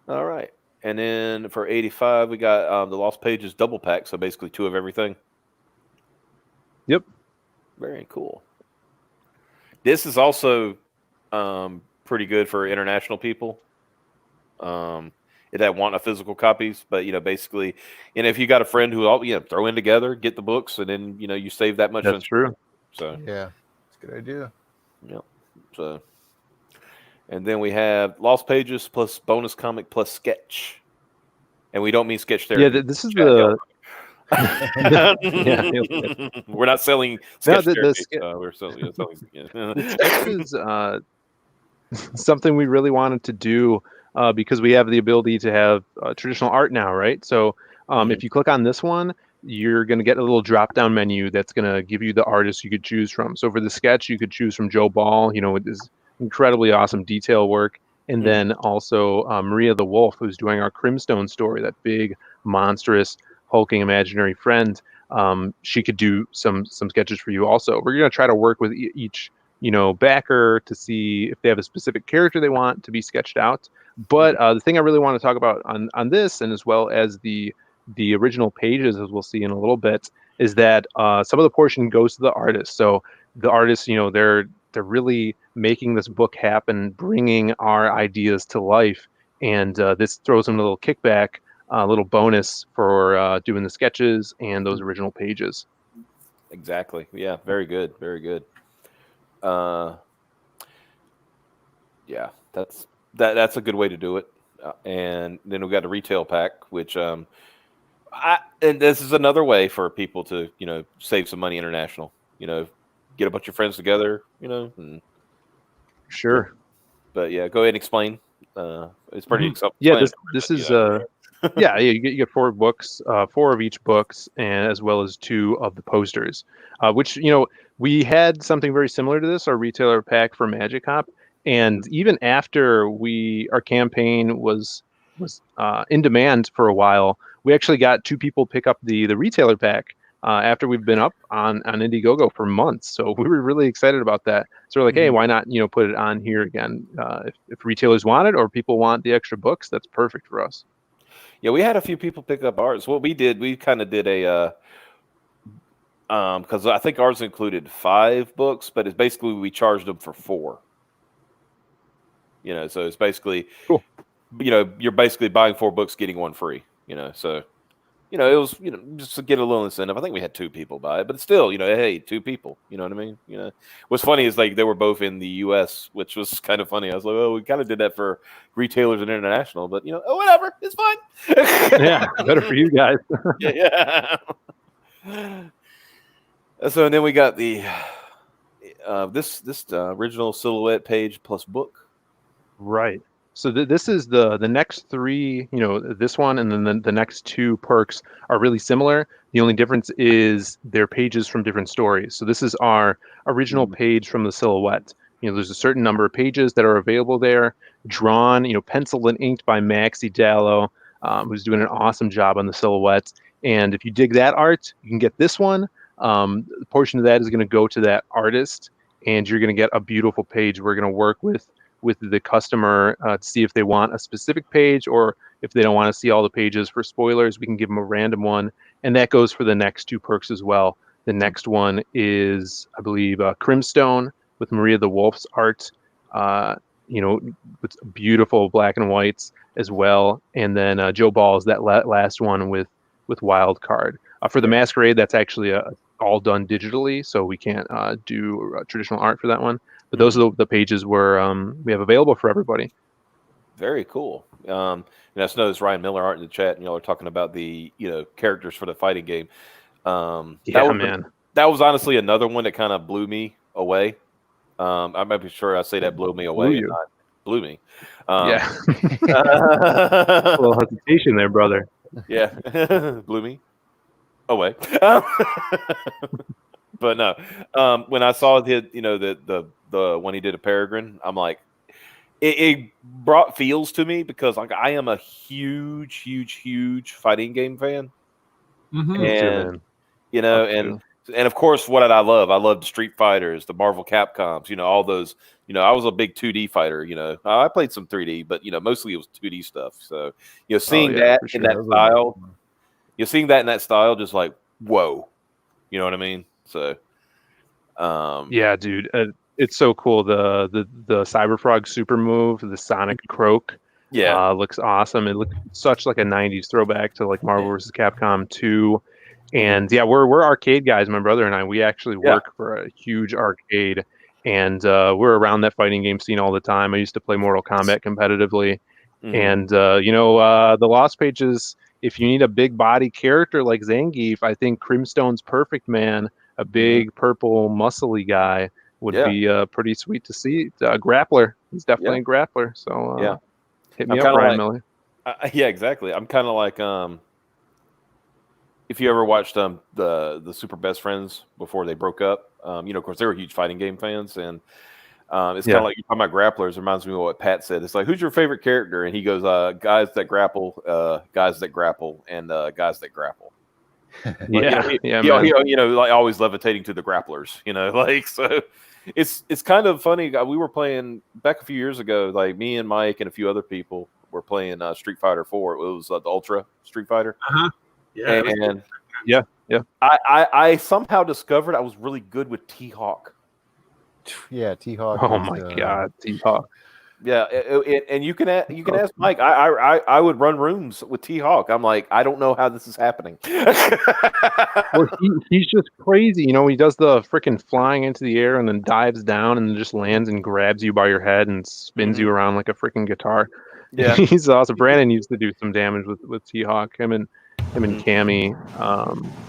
Speaker 1: All right. And then for 85, we got the Lost Pages double pack. So basically 2 of everything.
Speaker 4: Yep.
Speaker 1: Very cool. This is also pretty good for international people that want a physical copies. But, basically, if you got a friend who, throw in together, get the books, and then, you save that much.
Speaker 4: That's true.
Speaker 1: So,
Speaker 5: yeah, it's a good idea.
Speaker 1: Yep. So, and then we have Lost Pages plus bonus comic plus sketch. And we don't mean sketch therapy.
Speaker 4: Yeah, this is the...
Speaker 1: We're not selling sketch therapy. We're selling
Speaker 4: the sketch is something we really wanted to do because we have the ability to have traditional art now, right? So if you click on this one, you're going to get a little drop-down menu that's going to give you the artists you could choose from. So for the sketch, you could choose from Joe Ball, with his incredibly awesome detail work. And then also Maria the Wolf, who's doing our Crimstone story, that big, monstrous, hulking imaginary friend. She could do some sketches for you also. We're going to try to work with each backer to see if they have a specific character they want to be sketched out. But the thing I really want to talk about on this, and as well as the original pages, as we'll see in a little bit, is that some of the portion goes to the artist. So the artists, they're really making this book happen, bringing our ideas to life, and this throws them a little kickback, a little bonus for doing the sketches and those original pages.
Speaker 1: Exactly. Yeah. Very good. Very good. Yeah, that's a good way to do it. And then we got a retail pack, which and this is another way for people to save some money international. Get a bunch of friends together. And,
Speaker 4: sure.
Speaker 1: But yeah, go ahead and explain. It's pretty.
Speaker 4: Yeah, this is you get 4 books, 4 of each books, and as well as 2 of the posters, which we had something very similar to this, our retailer pack for Magic Hop, and even after our campaign was in demand for a while, we actually got 2 people pick up the retailer pack after we've been up on Indiegogo for months. So we were really excited about that. So we're like, hey, why not put it on here again? If retailers want it or people want the extra books, that's perfect for us.
Speaker 1: Yeah, we had a few people pick up ours. What we did, we kind of did a because I think ours included 5 books, but it's basically we charged them for 4. So it's basically
Speaker 4: cool.
Speaker 1: You're basically buying 4 books, getting 1 free. So it was just to get a little incentive. I think we had 2 people buy it, but still, hey, 2 people. You know what I mean? What's funny is like they were both in the U.S., which was kind of funny. I was like, oh, we kind of did that for retailers and international, but whatever, it's fine.
Speaker 4: Yeah, better for you guys.
Speaker 1: Yeah. So and then we got the this original silhouette page plus book.
Speaker 4: Right. So this is the next 3, this one and then the next 2 perks are really similar. The only difference is they're pages from different stories. So this is our original page from the silhouette. There's a certain number of pages that are available there, drawn, penciled and inked by Maxie Dallow, who's doing an awesome job on the silhouette. And if you dig that art, you can get this one. A portion of that is going to go to that artist, and you're going to get a beautiful page. We're going to work with the customer to see if they want a specific page, or if they don't want to see all the pages for spoilers, we can give them a random one. And that goes for the next 2 perks as well. The next one is, I believe, Crimstone with Maria the Wolf's art, with beautiful black and whites as well. And then Joe Ball is that last one with Wild Card. For the Masquerade, that's actually all done digitally, so we can't do traditional art for that one. But those are the pages where we have available for everybody.
Speaker 1: Very cool. And I just noticed Ryan Miller art in the chat, and y'all are talking about the characters for the fighting game.
Speaker 4: Man,
Speaker 1: that was honestly another one that kind of blew me away. I might be sure I say that blew me away, and not blew me.
Speaker 4: Yeah, a little hesitation there, brother.
Speaker 1: Yeah, blew me away. But no, when I saw the when he did a Peregrine, I'm like, it brought feels to me because like I am a huge fighting game fan. And you know, and of course, what did I love? I loved the Street Fighters, the Marvel Capcoms, you know, all those. You know, I was a big 2D fighter. You know, I played some 3D, but you know, mostly it was 2D stuff. So, you know, seeing that in that style, you're seeing that in that style, just like whoa, you know what I mean? So,
Speaker 4: yeah, dude, it's so cool. The Cyberfrog super move, the Sonic Croak, looks awesome. It looks such like a '90s throwback to like Marvel vs. Capcom 2. And yeah, we're arcade guys. My brother and I, we actually work for a huge arcade, and we're around that fighting game scene all the time. I used to play Mortal Kombat competitively, and you know, the Lost Pages. If you need a big body character like Zangief, I think Crimstone's perfect, man. A big purple muscly guy would be pretty sweet to see. Grappler, he's definitely a grappler. So hit me up, Brian Miller.
Speaker 1: Yeah, exactly. I'm kind of like if you ever watched the Super Best Friends before they broke up, you know, of course they were huge fighting game fans, and it's kind of like you're talking about grapplers. It reminds me of what Pat said. It's like, who's your favorite character? And he goes, guys that grapple, and guys that grapple. You know, like always levitating to the grapplers. You know, like so. It's kind of funny. We were playing back a few years ago. Like me and Mike and a few other people were playing Street Fighter 4. It was the Ultra Street Fighter.
Speaker 2: Yeah,
Speaker 1: and
Speaker 4: yeah.
Speaker 1: I somehow discovered I was really good with T-Hawk.
Speaker 5: Yeah, T-Hawk.
Speaker 4: Oh my god, T-Hawk.
Speaker 1: Yeah, and you can ask Mike. I would run rooms with T-Hawk. I'm like, I don't know how this is happening.
Speaker 4: Well, he's just crazy. You know, he does the freaking flying into the air and then dives down and then just lands and grabs you by your head and spins you around like a freaking guitar.
Speaker 1: Yeah,
Speaker 4: he's awesome. Brandon used to do some damage with T-Hawk. Him and Cammy.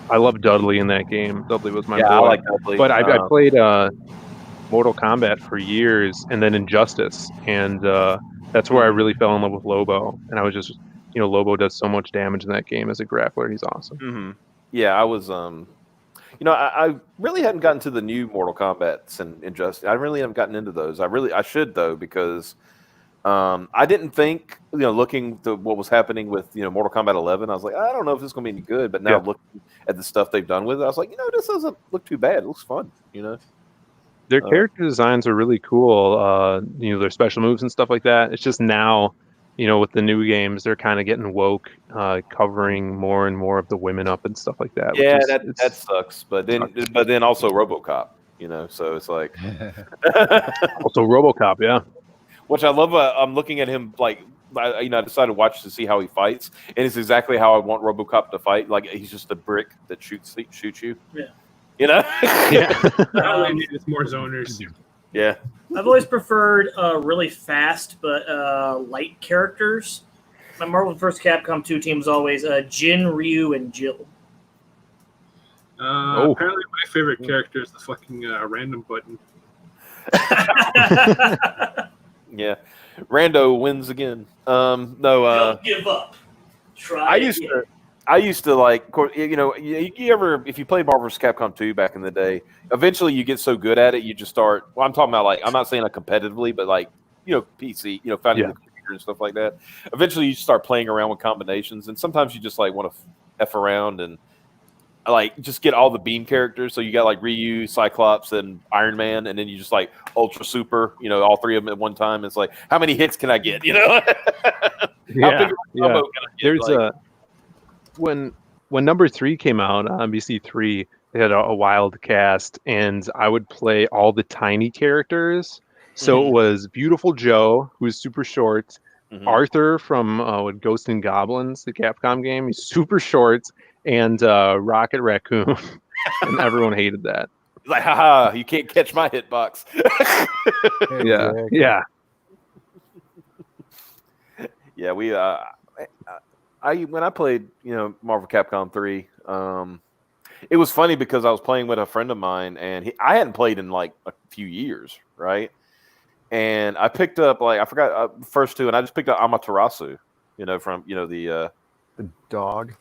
Speaker 4: I love Dudley in that game. Dudley was my boy.
Speaker 1: I like Dudley.
Speaker 4: But I played Mortal Kombat for years, and then Injustice, and that's where I really fell in love with Lobo. And I was just, you know, Lobo does so much damage in that game as a grappler. He's awesome.
Speaker 1: Yeah, I was, you know, I really hadn't gotten to the new Mortal Kombat and Injustice. I really haven't gotten into those. I should though, because I didn't think, you know, looking to what was happening with, you know, Mortal Kombat 11, I was like, I don't know if this is going to be any good. But now looking at the stuff they've done with it, I was like, you know, this doesn't look too bad. It looks fun, you know.
Speaker 4: Their character designs are really cool. You know, their special moves and stuff like that. It's just now, you know, with the new games, they're kind of getting woke, covering more and more of the women up and stuff like that.
Speaker 1: Yeah, that sucks. But then also RoboCop, you know. So it's like
Speaker 4: also RoboCop, yeah.
Speaker 1: Which I love. I'm looking at him like, you know, I decided to watch to see how he fights, and it's exactly how I want RoboCop to fight. Like he's just a brick that shoots you. Yeah. You know?
Speaker 2: All they need is more zoners.
Speaker 1: Yeah.
Speaker 3: I've always preferred really fast but light characters. My Marvel vs. Capcom 2 team was always Jin, Ryu, and Jill.
Speaker 2: Apparently my favorite character is the fucking random button.
Speaker 1: Yeah. Rando wins again. No.
Speaker 3: Don't give up. Try
Speaker 1: I used to like, you know, you ever, if you play Marvel vs. Capcom 2 back in the day, eventually you get so good at it, you just start, well, I'm talking about like, I'm not saying like competitively, but like, you know, PC, you know, finding the computer and stuff like that. Eventually you start playing around with combinations, and sometimes you just like want to F around and like just get all the beam characters. So you got like Ryu, Cyclops, and Iron Man, and then you just like Ultra Super, you know, all three of them at one time. It's like, how many hits can I get, you know? How big of a combo can I get?
Speaker 4: There's like, when number 3 came out on BC3, they had a wild cast, and I would play all the tiny characters. So it was Beautiful Joe, who's super short, Arthur from Ghosts and Goblins, the Capcom game, he's super short, and Rocket Raccoon, and everyone hated that.
Speaker 1: Like, haha, you can't catch my hitbox.
Speaker 4: Yeah.
Speaker 1: Yeah, we when I played, you know, Marvel Capcom 3, it was funny because I was playing with a friend of mine, and I hadn't played in like a few years, right? And I picked up, like, I forgot the first two, and I just picked up Amaterasu, you know, from, you know, the
Speaker 5: dog.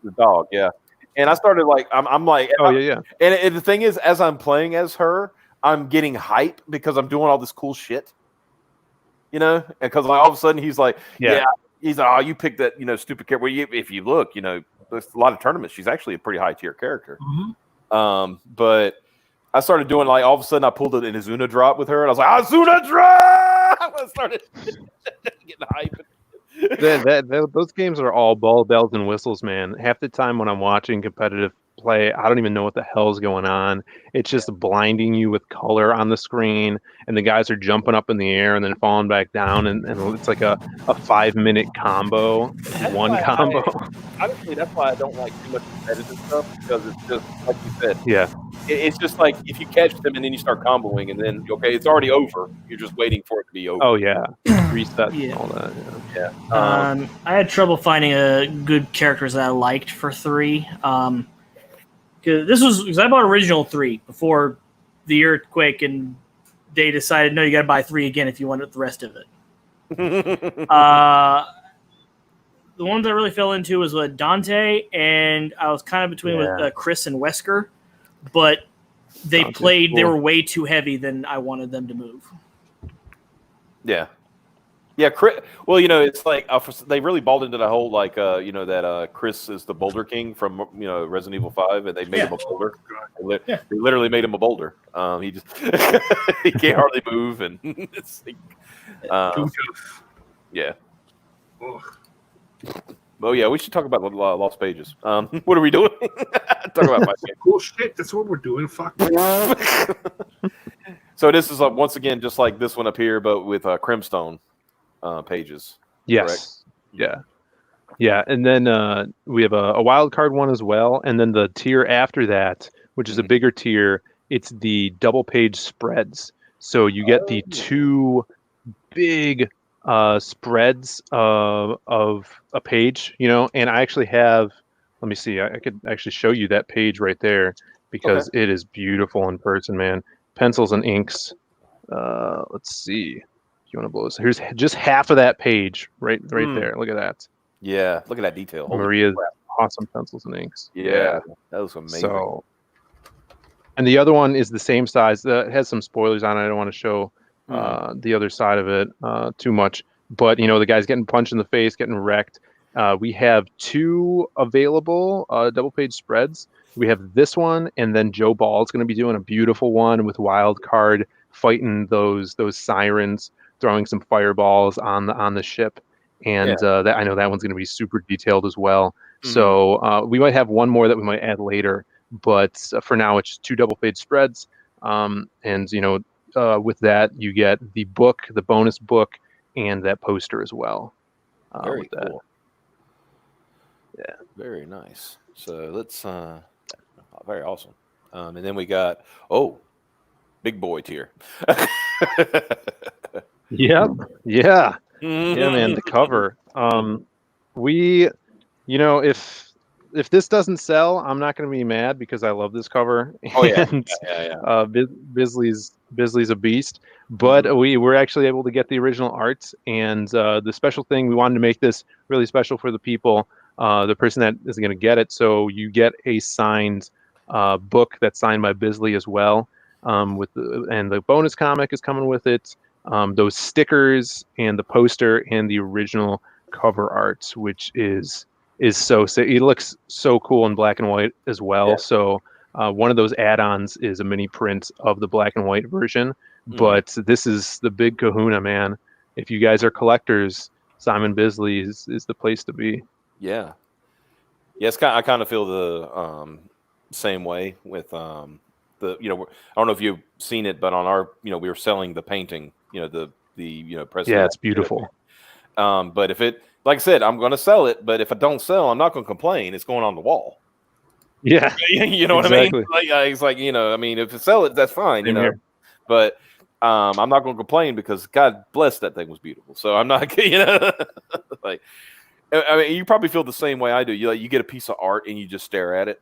Speaker 1: The dog, yeah. And I started like, I'm like,
Speaker 4: yeah.
Speaker 1: And the thing is, as I'm playing as her, I'm getting hype because I'm doing all this cool shit, you know, because like all of a sudden he's like, he's like, oh, you picked that, stupid character. Well, if you look, there's a lot of tournaments. She's actually a pretty high tier character.
Speaker 2: Mm-hmm.
Speaker 1: But I started doing like all of a sudden I pulled an Azuna drop with her, and I was like, Azuna drop! I started getting hyped.
Speaker 4: Those games are all bells and whistles, man. Half the time when I'm watching competitive play, I don't even know what the hell's going on. It's just blinding you with color on the screen, and the guys are jumping up in the air and then falling back down, and it's like a 5-minute combo, combo.
Speaker 1: Honestly, that's why I don't like too much competitive stuff, because it's just like you said.
Speaker 4: Yeah.
Speaker 1: It's just like if you catch them and then you start comboing, and then it's already over. You're just waiting for it to be over.
Speaker 4: Oh yeah, reset and all that.
Speaker 1: Yeah.
Speaker 3: I had trouble finding good characters that I liked for 3. Because I bought original 3 before the earthquake, and they decided no, you got to buy 3 again if you want the rest of it. The ones I really fell into was with Dante, and I was kind of between with Chris and Wesker. But they they were way too heavy than I wanted them to move.
Speaker 1: Yeah. Yeah, Chris, well, it's like they really balled into the whole that Chris is the Boulder King from Resident Evil 5, and they made him a boulder. They literally made him a boulder. He just he can't hardly move, and it's like, yeah. Oh yeah, we should talk about Lost Pages. What are we doing? Talk about my game.
Speaker 2: Cool shit. That's what we're doing. Fuck.
Speaker 1: So this is once again just like this one up here, but with Crimstone pages.
Speaker 4: Yes. Correct? Yeah. And then we have a wild card one as well, and then the tier after that, which is a bigger tier, it's the double page spreads. So you get the 2 big spreads of a page, and I actually have, let me see, I could actually show you that page right there, because it is beautiful in person, man. Pencils and inks. Let's see. You want to blow this? Here's just half of that page right there. Look at that.
Speaker 1: Yeah, look at that detail.
Speaker 4: Maria's awesome pencils and inks.
Speaker 1: Yeah, that was amazing.
Speaker 4: So, and the other one is the same size. It has some spoilers on it. I don't want to show the other side of it too much, but the guy's getting punched in the face, getting wrecked. We have 2 available double page spreads. We have this one, and then Joe Ball's going to be doing a beautiful one with wild card fighting those sirens, throwing some fireballs on the ship, and that I know that one's going to be super detailed as well. So we might have one more that we might add later, but for now it's 2 double page spreads, and with that you get the book, the bonus book, and that poster as well.
Speaker 1: Very cool.
Speaker 4: That.
Speaker 1: Yeah, very nice. So let's very awesome. And then we got big boy tier.
Speaker 4: Yeah, man, the cover. If this doesn't sell, I'm not going to be mad, because I love this cover.
Speaker 1: Oh yeah,
Speaker 4: Bisley's a beast. But we were actually able to get the original art, and the special thing, we wanted to make this really special for the people, the person that is going to get it. So you get a signed book that's signed by Bisley as well, and the bonus comic is coming with it. Those stickers and the poster and the original cover art, which is so sick. It looks so cool in black and white as well. Yeah. So one of those add-ons is a mini print of the black and white version. But this is the big kahuna, man. If you guys are collectors, Simon Bisley is the place to be.
Speaker 1: Yeah. Yes, I kind of feel the same way with I don't know if you've seen it, but on our, we were selling the painting, the president.
Speaker 4: Yeah, it's beautiful.
Speaker 1: But if it, like I said, I'm going to sell it, but if it don't sell, I'm not going to complain. It's going on the wall.
Speaker 4: Yeah.
Speaker 1: You know what I mean? It's like, if it sell it, that's fine, but I'm not going to complain, because God bless, that thing was beautiful. So I'm not, like, I mean, you probably feel the same way I do. You get a piece of art and you just stare at it,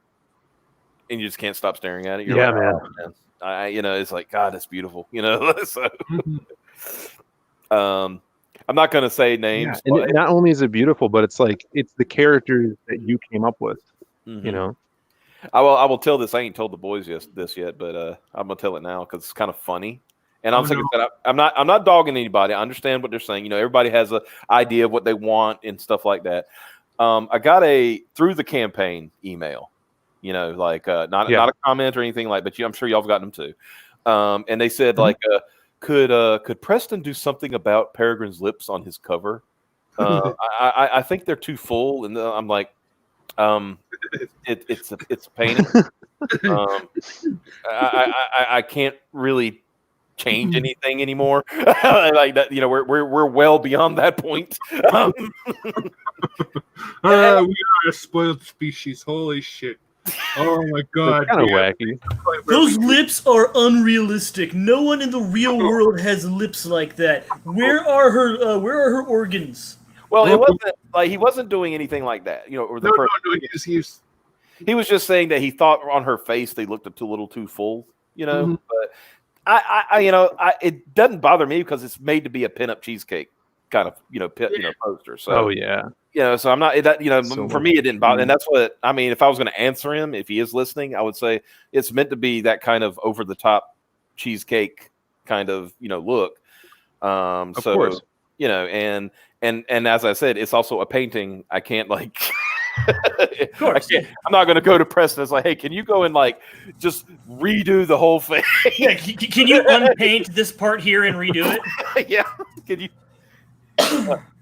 Speaker 1: and you just can't stop staring at it. You're like,
Speaker 4: man.
Speaker 1: Oh, man. It's like, God, it's beautiful. So, I'm not going to say names.
Speaker 4: Yeah. And not only is it beautiful, but it's like, it's the characters that you came up with.
Speaker 1: I will tell this. I ain't told the boys this yet, but I'm gonna tell it now because it's kind of funny, And I'm saying that I'm not dogging anybody. I understand what they're saying. You know, everybody has an idea of what they want and stuff like that. I got a through the campaign email, you know, like not a comment or anything like, but I'm sure y'all have gotten them too. And they said like, could Preston do something about Peregrine's lips on his cover? I think they're too full, and I'm like, it's a painting. I can't really change anything anymore. Like that, you know, we're well beyond that point.
Speaker 2: We are a spoiled species. Holy shit! Oh my god,
Speaker 4: kind of wacky.
Speaker 3: Those lips are unrealistic. No one in the real world has lips like that. Where are her organs?
Speaker 1: Well, it wasn't like he wasn't doing anything like that, you know. Or the he was just saying that he thought on her face they looked a little too full, you know. Mm-hmm. But it doesn't bother me because it's made to be a pinup cheesecake kind of, you know, poster. So, you know, so I'm not that, you know, for me it didn't bother, and that's what I mean. If I was going to answer him, if he is listening, I would say it's meant to be that kind of over the top cheesecake kind of, you know, look. Of course, you know, and as I said, it's also a painting. I can't like. Of course. I'm not going to go to Preston. It's like, hey, can you go and like just redo the whole thing?
Speaker 3: Yeah, can you unpaint this part here and redo it?
Speaker 1: Yeah, can you?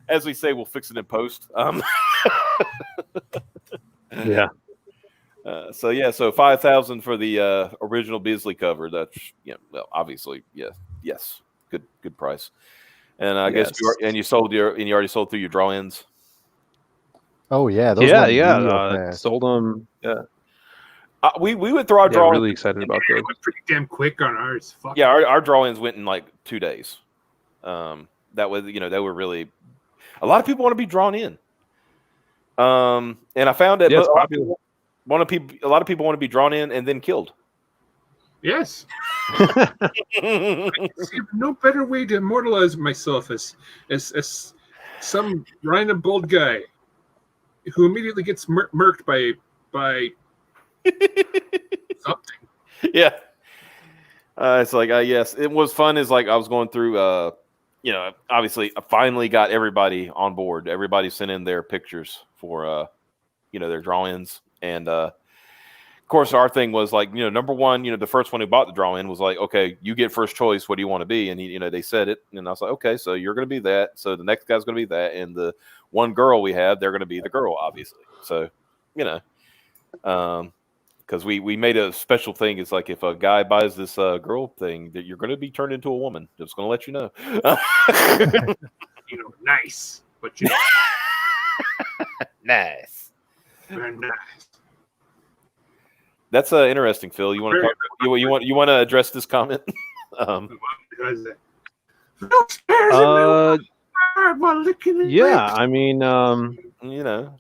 Speaker 1: As we say, we'll fix it in post.
Speaker 4: Yeah.
Speaker 1: So 5,000 for the original Beasley cover. That's well, obviously, yes, good price. And I guess you already sold through your draw-ins.
Speaker 5: Oh yeah,
Speaker 4: those sold them. Yeah,
Speaker 1: we went through our draw.
Speaker 4: Really excited about those.
Speaker 2: It went pretty damn quick on ours. Fuck.
Speaker 1: Yeah, our draw-ins went in like 2 days. That was, you know, they were really a lot of people want to be drawn in. And I found that a lot of people want to be drawn in and then killed.
Speaker 2: Yes. I see no better way to immortalize myself as some random bald guy who immediately gets murked by something.
Speaker 1: Yeah. It's like, yes, it was fun. Is like I was going through, you know, obviously I finally got everybody on board. Everybody sent in their pictures for, you know, their drawings. And, of course, our thing was like, you know, number one, you know, the first one who bought the draw-in was like, okay, you get first choice. What do you want to be? And, you know, they said it. And I was like, okay, so you're going to be that. So the next guy's going to be that. And the one girl we have, they're going to be the girl, obviously. So, you know, because we made a special thing. It's like if a guy buys this girl thing, that you're going to be turned into a woman. Just going to let you know.
Speaker 2: You know, nice. But you know.
Speaker 1: Nice.
Speaker 2: Very nice.
Speaker 1: That's interesting, Phil. You want to you want to address this comment?
Speaker 4: Yeah, I mean,
Speaker 1: you know,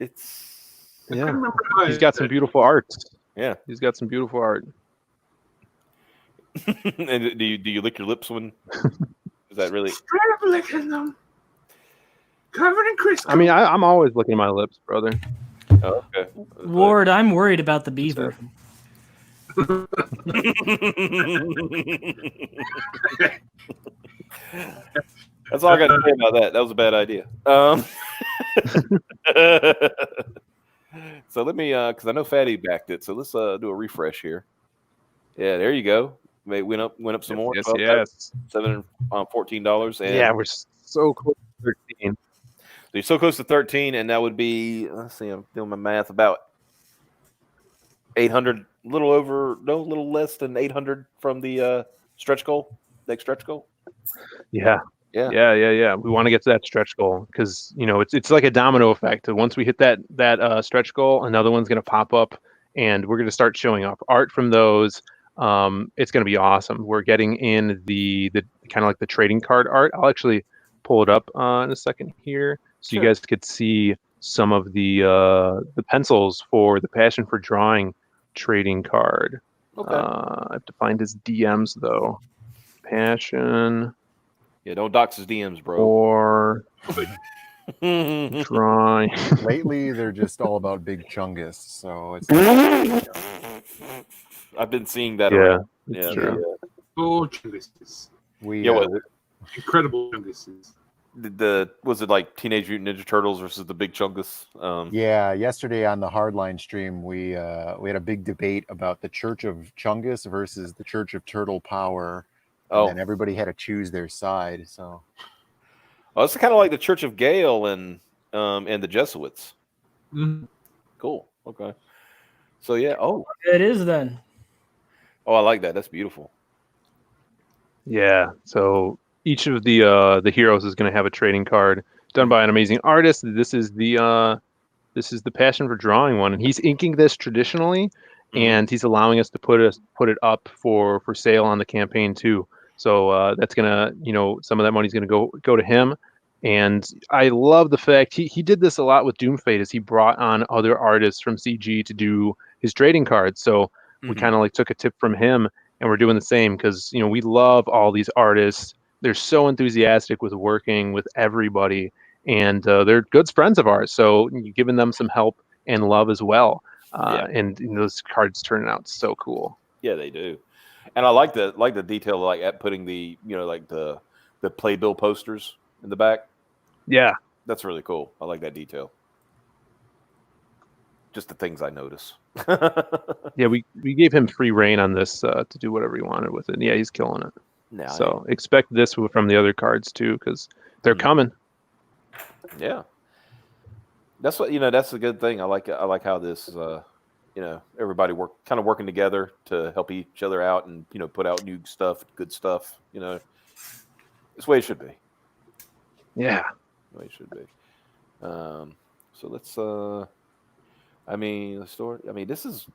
Speaker 1: it's
Speaker 4: he's got some beautiful art.
Speaker 1: Yeah,
Speaker 4: he's got some beautiful art.
Speaker 1: And do you lick your lips when? Is that really?
Speaker 2: Licking them, covered in crystal.
Speaker 4: I mean, I'm always licking my lips, brother.
Speaker 1: Oh, okay.
Speaker 3: Ward, I'm worried about the beaver.
Speaker 1: That's all I got to say about that. That was a bad idea. So let me, because I know Fatty backed it. So let's do a refresh here. Yeah, there you go. Maybe went up some more.
Speaker 4: Yes.
Speaker 1: $714. And
Speaker 4: yeah, we're so close to 13.
Speaker 1: So you're so close to 13, and that would be, let's see, I'm doing my math, about 800, a little less than 800 from the stretch goal, next stretch goal.
Speaker 4: Yeah. We want to get to that stretch goal because, you know, it's like a domino effect. Once we hit that stretch goal, another one's going to pop up, and we're going to start showing up art from those. It's going to be awesome. We're getting in the kind of like the trading card art. I'll actually pull it up in a second here. So you guys could see some of the pencils for the Passion for Drawing trading card.
Speaker 1: Okay.
Speaker 4: I have to find his DMs though. Passion.
Speaker 1: Yeah, don't dox his DMs, bro.
Speaker 4: Or drawing.
Speaker 5: Lately, they're just all about Big Chungus. So it's.
Speaker 1: I've been seeing that.
Speaker 4: Yeah,
Speaker 1: around.
Speaker 4: true.
Speaker 2: Oh, Chunguses. Incredible Chunguses.
Speaker 1: Was it like Teenage Mutant Ninja Turtles versus the Big Chungus?
Speaker 5: Yeah, yesterday on the Hardline stream, we had a big debate about the Church of Chungus versus the Church of Turtle Power, and then everybody had to choose their side. So,
Speaker 1: it's kind of like the Church of Gale and the Jesuits.
Speaker 2: Mm-hmm.
Speaker 1: Cool. Okay. So yeah. Oh,
Speaker 3: it is then.
Speaker 1: Oh, I like that. That's beautiful.
Speaker 4: Yeah. So each of the heroes is going to have a trading card done by an amazing artist. This is the passion for drawing one, and he's inking this traditionally, and he's allowing us to put it up for sale on the campaign too. So that's gonna, some of that money's gonna go to him. And I love the fact he did this a lot with Doomfate, as he brought on other artists from CG to do his trading cards. So we kind of like took a tip from him, and we're doing the same, because we love all these artists. They're so enthusiastic with working with everybody, and they're good friends of ours. So you're giving them some help and love as well. And those cards turning out so cool.
Speaker 1: Yeah, they do. And I like the detail, like at putting the like the playbill posters in the back.
Speaker 4: Yeah,
Speaker 1: that's really cool. I like that detail. Just the things I notice.
Speaker 4: Yeah, we gave him free reign on this to do whatever he wanted with it. And yeah, he's killing it.
Speaker 1: No,
Speaker 4: so expect this from the other cards too, because they're coming.
Speaker 1: Yeah, that's what that's a good thing. I like how this everybody working together to help each other out and put out new stuff, good stuff. It's the way it should be.
Speaker 4: Yeah,
Speaker 1: the way it should be. So let's the story. This is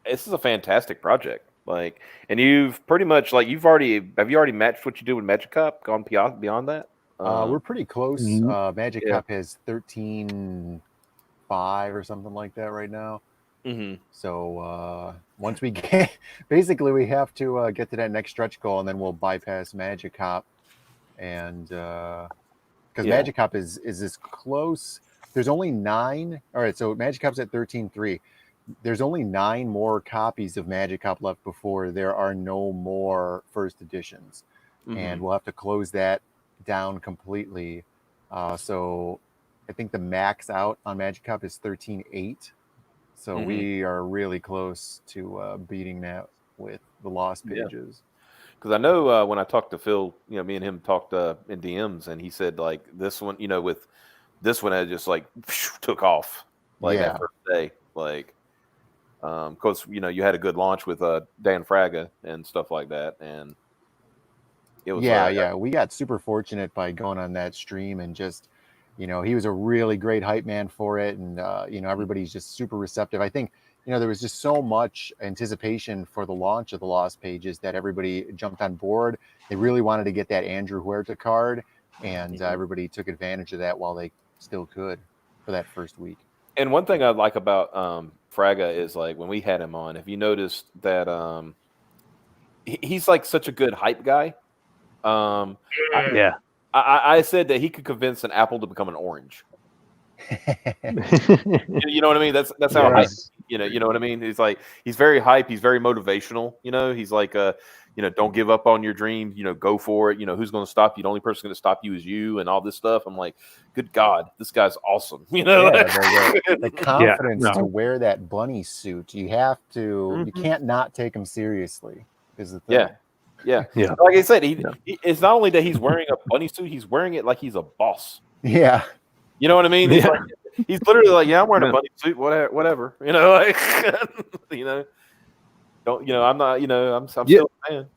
Speaker 1: a fantastic project. Like, and you've pretty much have you already matched what you do with Magic Cup? Gone beyond that?
Speaker 5: We're pretty close. Magic Cup has 13.5 or something like that right now. So once we get, basically we have to get to that next stretch goal, and then we'll bypass Magic Cup, and because Magic Cup is as close. There's only 9. All right, so Magic Cup's at 13.3. There's only 9 more copies of Magic Cup left before there are no more first editions, and we'll have to close that down completely. So I think the max out on Magic Cup is 13.8. So we are really close to beating that with the Lost Pages.
Speaker 1: Because I know when I talked to Phil, me and him talked in DMs, and he said like this one, with this one, I just like took off like that first day, like. Because you had a good launch with Dan Fraga and stuff like that, and it was
Speaker 5: we got super fortunate by going on that stream, and just he was a really great hype man for it, and everybody's just super receptive. I think there was just so much anticipation for the launch of the Lost Pages that everybody jumped on board. They really wanted to get that Andrew Huerta card, and everybody took advantage of that while they still could for that first week.
Speaker 1: And one thing I like about Fraga is, like, when we had him on, if you noticed that he's like such a good hype guy. I said that he could convince an apple to become an orange. You know what I mean? That's how hype, you know what I mean? He's very hype, he's very motivational, he's like don't give up on your dream, go for it, who's going to stop you? The only person going to stop you is you, and all this stuff. I'm like, good God, this guy's awesome.
Speaker 5: The confidence to wear that bunny suit, you have to, you can't not take him seriously, is the thing.
Speaker 1: Yeah. Like I said, it's not only that he's wearing a bunny suit, he's wearing it like he's a boss.
Speaker 5: Yeah.
Speaker 1: You know what I mean? He's literally like, I'm wearing a bunny suit, whatever. Like, don't, I'm not, I'm still a man,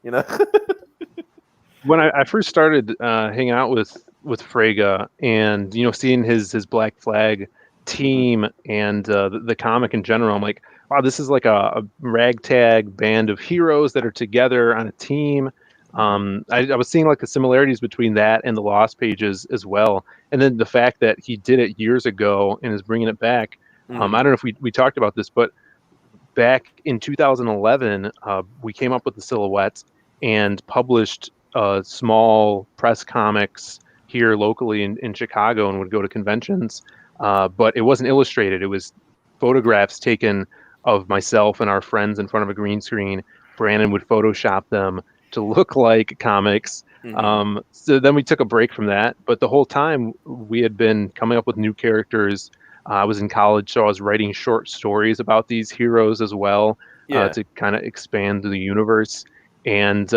Speaker 4: When I first started hanging out with Fraga, and seeing his Black Flag team and the comic in general, I'm like, wow, this is like a ragtag band of heroes that are together on a team. I was seeing like the similarities between that and the Lost Pages as well, and then the fact that he did it years ago and is bringing it back. I don't know if we talked about this, but back in 2011, we came up with the silhouettes and published small press comics here locally in Chicago, and would go to conventions. But it wasn't illustrated. It was photographs taken of myself and our friends in front of a green screen. Brandon would Photoshop them to look like comics. So then we took a break from that, but the whole time we had been coming up with new characters. I was in college, so I was writing short stories about these heroes as well, to kind of expand the universe. And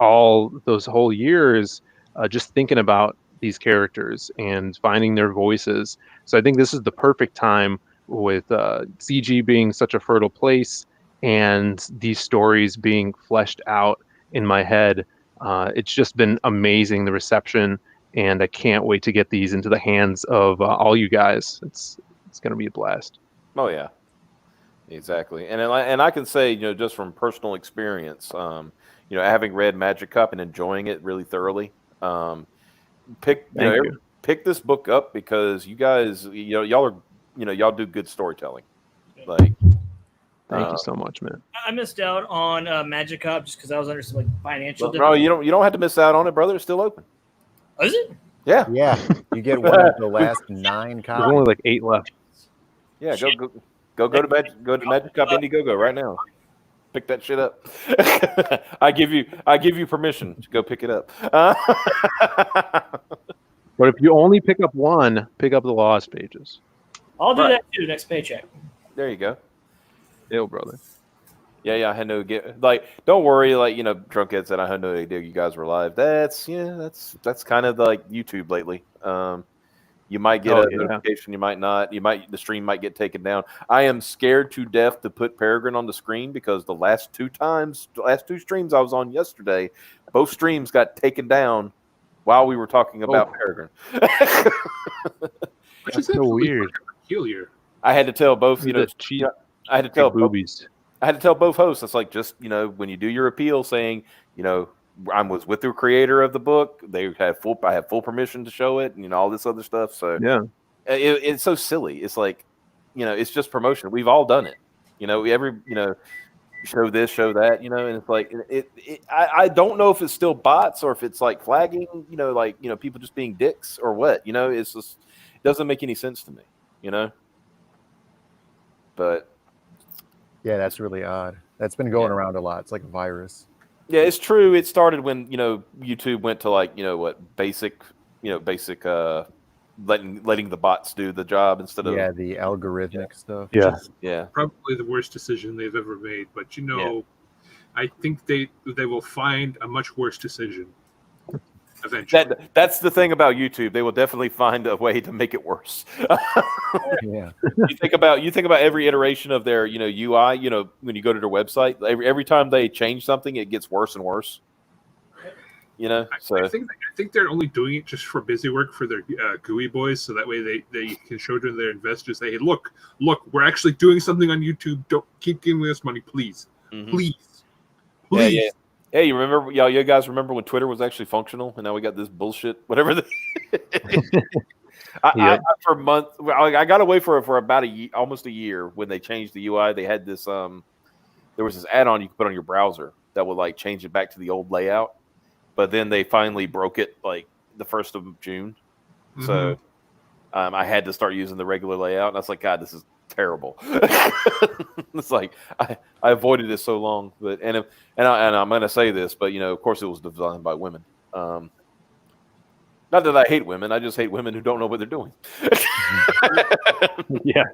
Speaker 4: all those whole years, just thinking about these characters and finding their voices. So I think this is the perfect time with CG being such a fertile place and these stories being fleshed out in my head. It's just been amazing, the reception, and I can't wait to get these into the hands of all you guys. It's going to be a blast.
Speaker 1: Oh yeah, exactly. And I can say, just from personal experience, having read Magic Cup and enjoying it really thoroughly, pick this book up because you guys, y'all are, y'all do good storytelling. Like,
Speaker 4: thank you so much, man.
Speaker 3: I missed out on Magic Cup just because I was under some financial.
Speaker 1: No, you don't have to miss out on it, brother. It's still open.
Speaker 3: Oh, is it?
Speaker 1: Yeah.
Speaker 5: Yeah. You get one of the last 9 copies.
Speaker 4: There's only like 8 left.
Speaker 1: Yeah, go to Magic Cup Indiegogo right now. Pick that shit up. I give you permission to go pick it up.
Speaker 4: But if you only pick up one, pick up the Lost Pages.
Speaker 3: I'll do that too next paycheck.
Speaker 1: There you go.
Speaker 4: Ew, brother.
Speaker 1: Yeah, I had no don't worry, Drunkhead said I had no idea you guys were live. That's kind of like YouTube lately. You might get a notification, you might not. The stream might get taken down. I am scared to death to put Peregrine on the screen because the last 2 streams I was on yesterday, both streams got taken down while we were talking about Peregrine.
Speaker 2: Which is
Speaker 4: so weird.
Speaker 2: Peculiar.
Speaker 1: I had to tell both, I had to tell
Speaker 4: boobies.
Speaker 1: I had to tell both hosts. It's like, just, when you do your appeal saying, I was with the creator of the book, I have full permission to show it, and all this other stuff. So
Speaker 4: yeah,
Speaker 1: it's so silly. It's like, it's just promotion. We've all done it. Show this, show that, and it's like I don't know if it's still bots or if it's like flagging, people just being dicks or what. It's just, it doesn't make any sense to me, But
Speaker 5: yeah, that's really odd. That's been going around a lot. It's like a virus.
Speaker 1: Yeah, it's true. It started when, YouTube went to basic letting the bots do the job instead of
Speaker 5: the algorithmic stuff.
Speaker 1: Yeah.
Speaker 2: Probably the worst decision they've ever made, but I think they will find a much worse decision eventually.
Speaker 1: That's the thing about YouTube. They will definitely find a way to make it worse.
Speaker 5: Yeah.
Speaker 1: You think about every iteration of their, UI, when you go to their website, every time they change something, it gets worse and worse. So
Speaker 2: I think they're only doing it just for busy work for their GUI boys, so that way they can show to their investors, hey, look, we're actually doing something on YouTube. Don't keep giving us money, please. Please.
Speaker 1: Yeah. Hey, you guys remember when Twitter was actually functional, and now we got this bullshit, whatever. I for months, I got away for about almost a year when they changed the UI. They had this, there was this add-on you could put on your browser that would change it back to the old layout. But then they finally broke it the 1st of June. So I had to start using the regular layout, and I was like, God, this is terrible. It's like I avoided it so long, but and I'm going to say this, but of course it was designed by women. Not that I hate women, I just hate women who don't know what they're doing.
Speaker 4: Yeah,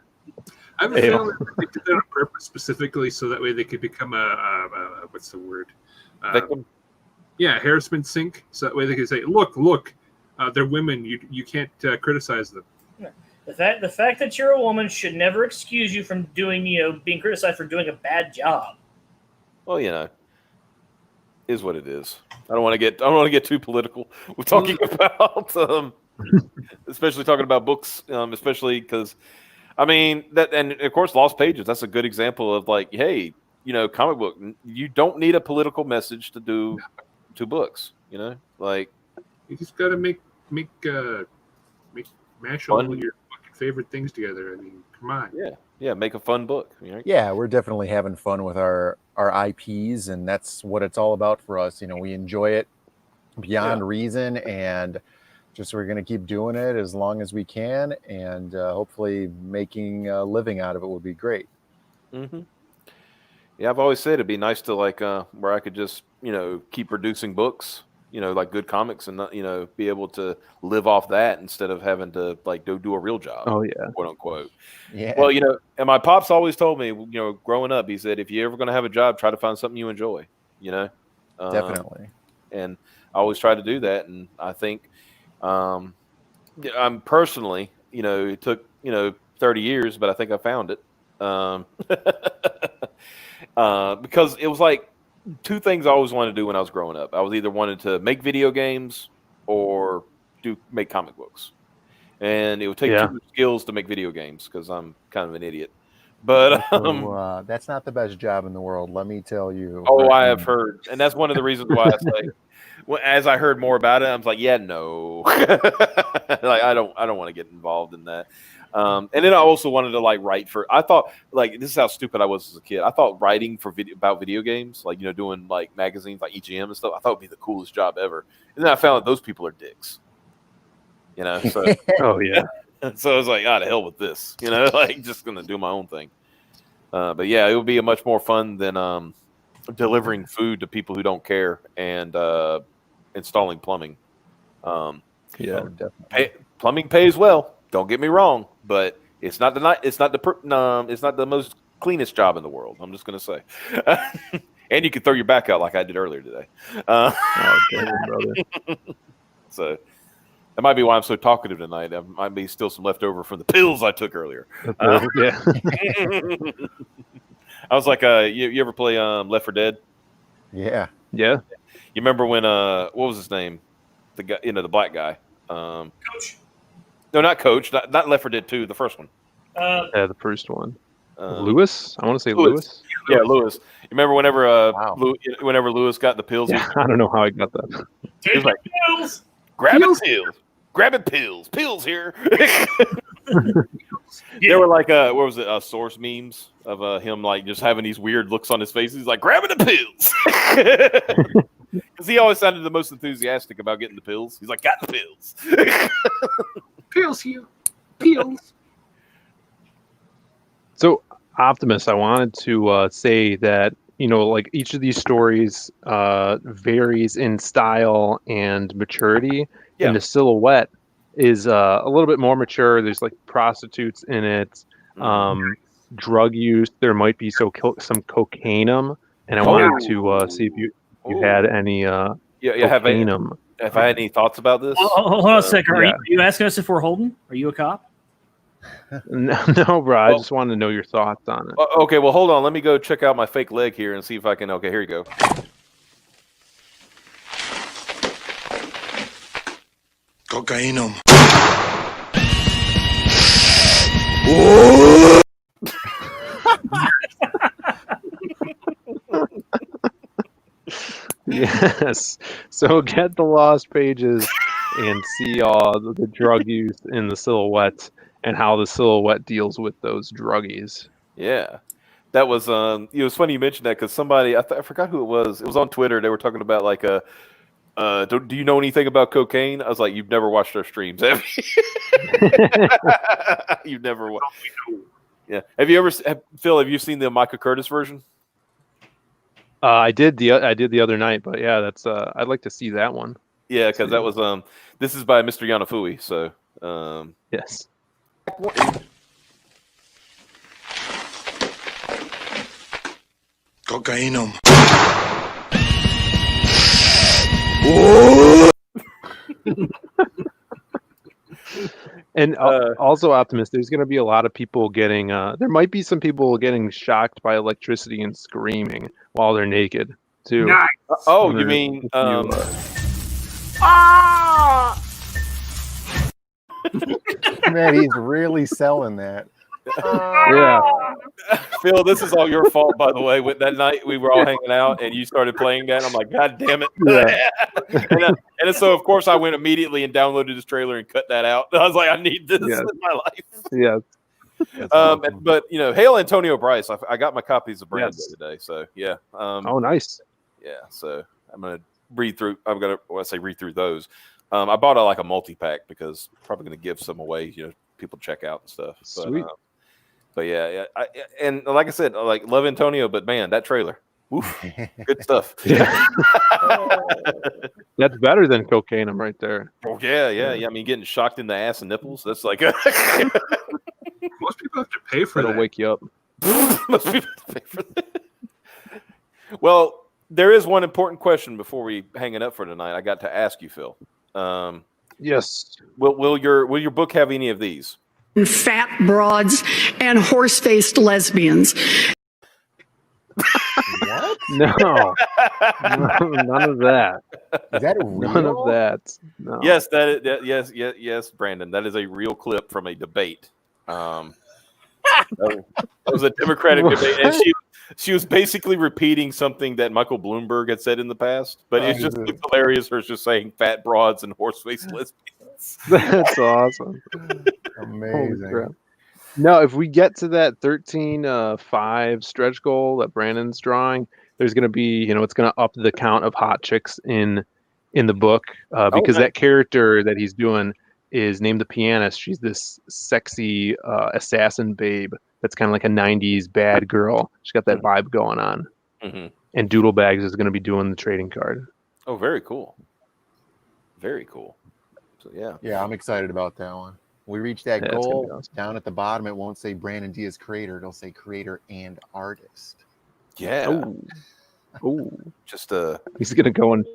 Speaker 2: I have a feeling they did that on purpose, specifically so that way they could become a what's the word?
Speaker 1: Victim.
Speaker 2: Yeah, harassment sink. So that way they can say, look, they're women. You can't criticize them.
Speaker 3: The fact that you're a woman should never excuse you from doing, being criticized for doing a bad job.
Speaker 1: Well, is what it is. I don't want to get too political. We're talking about, especially talking about books, especially because, that, and of course, Lost Pages. That's a good example of hey, comic book. You don't need a political message to do 2 books. You
Speaker 2: just got to make mash all your fucking favorite things together. Come on.
Speaker 1: Yeah, make a fun book. Right?
Speaker 5: Yeah, we're definitely having fun with our IPs, and that's what it's all about for us. We enjoy it beyond reason, and just we're going to keep doing it as long as we can, and hopefully making a living out of it would be great.
Speaker 1: Mm-hmm. Yeah, I've always said it'd be nice to where I could just keep producing books, like good comics, and not, be able to live off that instead of having to like go do a real job.
Speaker 4: Oh yeah,
Speaker 1: quote unquote.
Speaker 5: Yeah.
Speaker 1: Well, and my pops always told me, growing up, he said, if you're ever going to have a job, try to find something you enjoy.
Speaker 5: Definitely.
Speaker 1: And I always try to do that, and I think, I'm personally, it took 30 years, but I think I found it. Because it was like two things I always wanted to do when I was growing up. I was either wanted to make video games or make comic books, and it would take two skills to make video games because I'm kind of an idiot. But
Speaker 5: that's not the best job in the world, let me tell you.
Speaker 1: Oh, I have heard, and that's one of the reasons why I say, as I heard more about it, I was like, yeah, no, like I don't want to get involved in that. And then I also wanted to like write for. I thought like this is how stupid I was as a kid. I thought writing for about video games, like doing like magazines like EGM and stuff, I thought would be the coolest job ever. And then I found that those people are dicks. So
Speaker 4: oh yeah.
Speaker 1: So I was like, to hell with this. Like just gonna do my own thing. But yeah, it would be much more fun than delivering food to people who don't care and installing plumbing.
Speaker 5: Definitely.
Speaker 1: Plumbing pays well. Don't get me wrong, but it's not the most cleanest job in the world. I'm just gonna say, and you can throw your back out like I did earlier today.
Speaker 4: Oh, brother.
Speaker 1: So that might be why I'm so talkative tonight. There might be still some leftover from the pills I took earlier.
Speaker 4: Yeah.
Speaker 1: I was like, you ever play Left 4 Dead?
Speaker 5: Yeah.
Speaker 4: Yeah.
Speaker 1: You remember when what was his name? The guy, the black guy.
Speaker 3: Coach.
Speaker 1: No, not Coach. Not Left 4 Dead 2. The first one.
Speaker 4: The first one. Lewis. I want to say Lewis.
Speaker 1: Yeah, Lewis. You remember whenever
Speaker 5: Wow.
Speaker 1: whenever Lewis got the pills?
Speaker 4: Yeah, I don't know how I got that.
Speaker 1: He was like,
Speaker 3: Pills.
Speaker 1: grabbing pills. Grabbing pills. Pills here. There were like what was it? Source memes of him like just having these weird looks on his face. He's like grabbing the pills. Because he always sounded the most enthusiastic about getting the pills. He's like, got the pills.
Speaker 2: Pills here. Pills.
Speaker 4: So, Optimus, I wanted to say that, like each of these stories varies in style and maturity.
Speaker 1: Yeah.
Speaker 4: And the silhouette is a little bit more mature. There's like prostitutes in it, drug use. There might be some cocainum. And I wanted to see if you had any
Speaker 1: have I had any thoughts about this?
Speaker 3: Hold on a second. Are you asking us if we're holding? Are you a cop?
Speaker 4: No, bro. I just wanted to know your thoughts on it.
Speaker 1: Okay, well, hold on. Let me go check out my fake leg here and see if I can. Okay, here you go.
Speaker 7: Cocainum.
Speaker 4: Yes. So get the Lost Pages and see all the drug use in the silhouette and how the silhouette deals with those druggies.
Speaker 1: Yeah. That was it was funny you mentioned that because somebody I forgot who it was. It was on Twitter. They were talking about like do you know anything about cocaine? I was like, you've never watched our streams, have you? You've never watched. Yeah. Have you ever Phil, have you seen the Micah Curtis version?
Speaker 4: I did the other night, but yeah, that's I'd like to see that one.
Speaker 1: Yeah, because that was this is by Mr. Yanafui, so
Speaker 4: yes.
Speaker 7: Cocainum.
Speaker 4: And also, Optimus, there's going to be a lot of people getting. There might be some people getting shocked by electricity and screaming while they're naked too.
Speaker 2: Nice.
Speaker 1: Oh, you mean?
Speaker 5: Man, he's really selling that.
Speaker 4: Yeah.
Speaker 1: Phil, this is all your fault, by the way. With that night, we were all hanging out, and you started playing that. And I'm like, God damn it!
Speaker 4: Yeah.
Speaker 1: and so, of course, I went immediately and downloaded this trailer and cut that out. I was like, I need this in my life.
Speaker 4: Yeah.
Speaker 5: Awesome.
Speaker 1: But hail Antonio Bryce! I got my copies of Brand today, so yeah.
Speaker 4: Oh, nice.
Speaker 1: Yeah, so I'm gonna read through. I'm gonna read through those. I bought a multi-pack because probably gonna give some away. People check out and stuff.
Speaker 4: Sweet.
Speaker 1: But yeah, and like I said, love Antonio, but man, that trailer, Oof, good stuff.
Speaker 4: Yeah. That's better than cocaine. I'm right there.
Speaker 1: Oh, yeah. I mean, getting shocked in the ass and nipples. That's like
Speaker 2: Most people have to pay for
Speaker 4: That'll
Speaker 2: that.
Speaker 4: wake you up.
Speaker 1: most people have to pay for that. Well, there is one important question before we hang it up for tonight. I got to ask you, Phil.
Speaker 4: Yes.
Speaker 1: Will your book have any of these?
Speaker 8: Fat broads and horse-faced lesbians.
Speaker 5: What?
Speaker 4: No. None of that.
Speaker 5: Is that real?
Speaker 4: None of that. No.
Speaker 1: Yes, yes, Brandon. That is a real clip from a debate. That was a Democratic debate, and she was basically repeating something that Michael Bloomberg had said in the past, but it's just hilarious. Her just saying fat broads and horse-faced lesbians.
Speaker 4: That's awesome.
Speaker 5: Amazing.
Speaker 4: No, if we get to that 13-5 stretch goal that Brandon's drawing, there's going to be, it's going to up the count of hot chicks in the book because that character that he's doing is named the Pianist. She's this sexy assassin babe that's kind of like a 90s bad girl. She's got that vibe going on.
Speaker 1: Mm-hmm.
Speaker 4: And Doodlebags is going to be doing the trading card.
Speaker 1: Oh, very cool. Very cool. So, yeah.
Speaker 5: Yeah, I'm excited about that one. We reach that
Speaker 4: Yeah,
Speaker 5: goal,
Speaker 4: awesome.
Speaker 5: down at the bottom, it won't say Brandon Diaz creator. It'll say creator and artist.
Speaker 1: Yeah.
Speaker 4: Oh.
Speaker 1: Just
Speaker 4: he's going to go and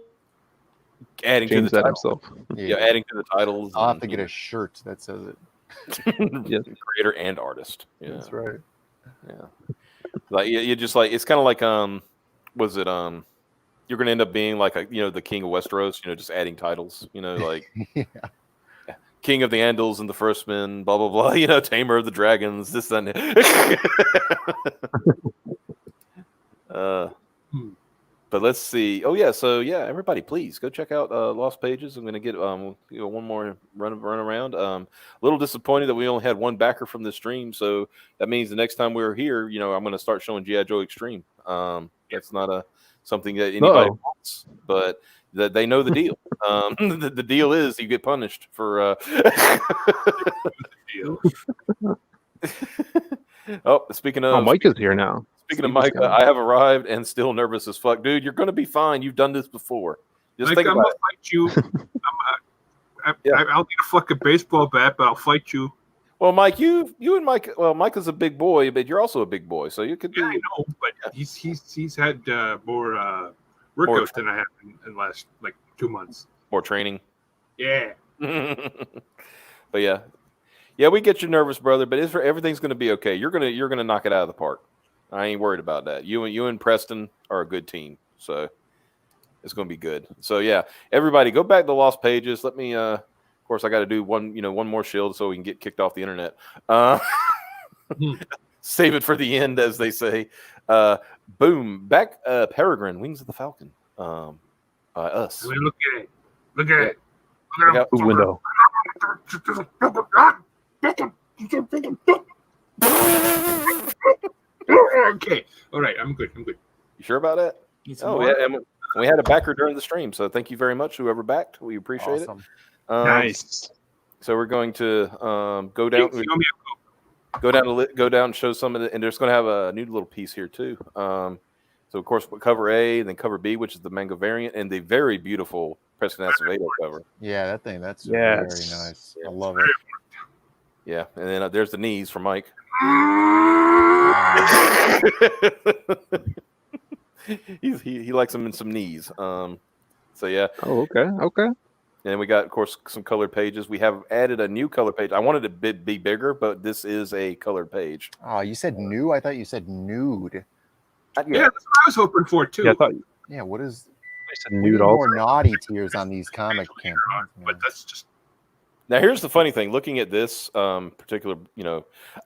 Speaker 1: adding
Speaker 4: change
Speaker 1: to the
Speaker 4: that
Speaker 1: title.
Speaker 4: himself.
Speaker 1: Yeah, adding to the titles.
Speaker 5: I'll have to get a shirt that says it.
Speaker 4: Yes.
Speaker 1: Creator and artist. Yeah.
Speaker 5: That's right.
Speaker 1: Yeah. Like you just like it's kind of like was it you're gonna end up being like the king of Westeros, just adding titles, like
Speaker 5: Yeah.
Speaker 1: King of the Andals and the First Men, blah blah blah, Tamer of the Dragons, this and but let's see. Oh yeah, so yeah, everybody please go check out Lost Pages. I'm gonna get one more run around. A little disappointed that we only had one backer from the stream, so that means the next time we're here, I'm gonna start showing G.I. Joe Extreme. That's not something that anybody wants, but that they know the deal. The deal is you get punished for Oh, speaking of
Speaker 4: Mike is here now.
Speaker 1: Speaking of Mike, I have arrived and still nervous as fuck. Dude, you're going to be fine. You've done this before. Just
Speaker 2: Mike,
Speaker 1: think
Speaker 2: I'm
Speaker 1: about
Speaker 2: going to fight you. I'll need a fucking baseball bat, but I'll fight you.
Speaker 1: Well, Mike, you and Mike, Mike is a big boy, but you're also a big boy. So you could be.
Speaker 2: Yeah, I know, but he's had more workouts than I have in the last, 2 months.
Speaker 1: More training.
Speaker 2: Yeah.
Speaker 1: But yeah, we get you nervous, brother. But everything's going to be okay. You're gonna knock it out of the park. I ain't worried about that. You and Preston are a good team, so it's going to be good. So yeah, everybody, go back to the Lost Pages. Let me. Of course, I got to do one more shield so we can get kicked off the internet. Save it for the end, as they say. Boom, back. Peregrine, Wings of the Falcon. Us.
Speaker 2: I mean, look at it. Look at it.
Speaker 1: Look out
Speaker 4: the window.
Speaker 2: Okay. All right. I'm good.
Speaker 1: You sure about that? Yeah. And we had a backer during the stream, so thank you very much, whoever backed. We appreciate it.
Speaker 2: Nice.
Speaker 1: So we're going to go down. Go down and show some of it, and there's going to have a new little piece here too. So of course, cover A, and then cover B, which is the manga variant, and the very beautiful Preston Acevedo cover.
Speaker 5: Yeah, that thing. That's very nice. I love it.
Speaker 1: Yeah, and then there's the knees for Mike. he likes them in some knees. So yeah.
Speaker 4: Oh, okay.
Speaker 1: And we got, of course, some colored pages. We have added a new color page. I wanted it to be bigger, but this is a colored page.
Speaker 5: Oh, you said new? I thought you said nude.
Speaker 2: Yeah, that's what I was hoping for too.
Speaker 5: Yeah, what is?
Speaker 4: I said nude also.
Speaker 5: More naughty tears on these comic campaigns.
Speaker 2: But that's just.
Speaker 1: Now, here's the funny thing. Looking at this particular,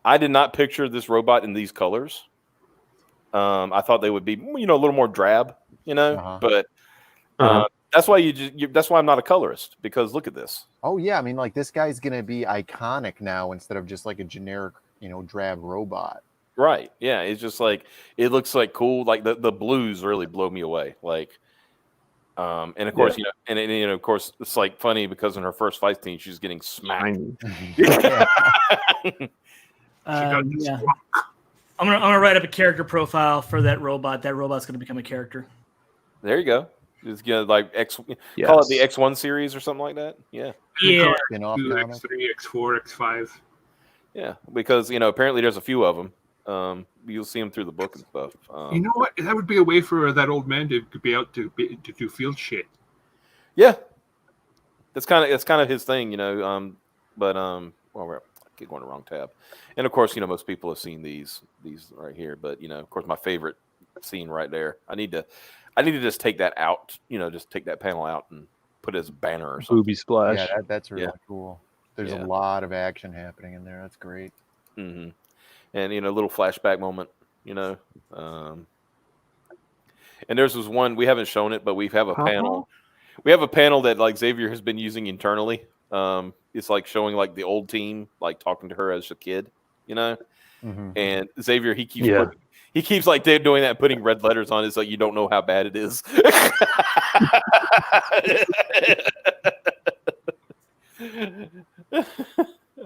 Speaker 1: I did not picture this robot in these colors. I thought they would be, a little more drab, but that's why that's why I'm not a colorist, because look at this.
Speaker 5: Oh yeah, I mean, this guy's gonna be iconic now instead of just like a generic, drab robot.
Speaker 1: Right. Yeah. It's just it looks cool. The blues really blow me away. And of course, of course, it's funny because in her first fight scene, she's getting smacked.
Speaker 3: Yeah. I'm gonna write up a character profile for that robot. That robot's gonna become a character.
Speaker 1: There you go. It's gonna like X.
Speaker 4: Yes.
Speaker 1: Call it the X1 series or something like that. Yeah.
Speaker 3: Yeah.
Speaker 2: X3, X4, X5.
Speaker 1: Yeah, because apparently there's a few of them. You'll see them through the book and stuff.
Speaker 2: You know what? That would be a way for that old man to be out to do field shit.
Speaker 1: Yeah, it's kind of his thing, But well, I keep going to the wrong tab, and of course, most people have seen these right here. But of course, my favorite scene right there. I need to just take that out. Just take that panel out and put it as a banner or something.
Speaker 4: Booby splash.
Speaker 5: Yeah, that's really cool. There's a lot of action happening in there. That's great.
Speaker 1: Mm-hmm. And a little flashback moment. And there's this one we haven't shown it, but we have a panel. We have a panel that like Xavier has been using internally. It's like showing like the old team, like talking to her as a kid,
Speaker 5: Mm-hmm.
Speaker 1: And Xavier, he keeps like doing that, putting red letters on it. It's like you don't know how bad it is.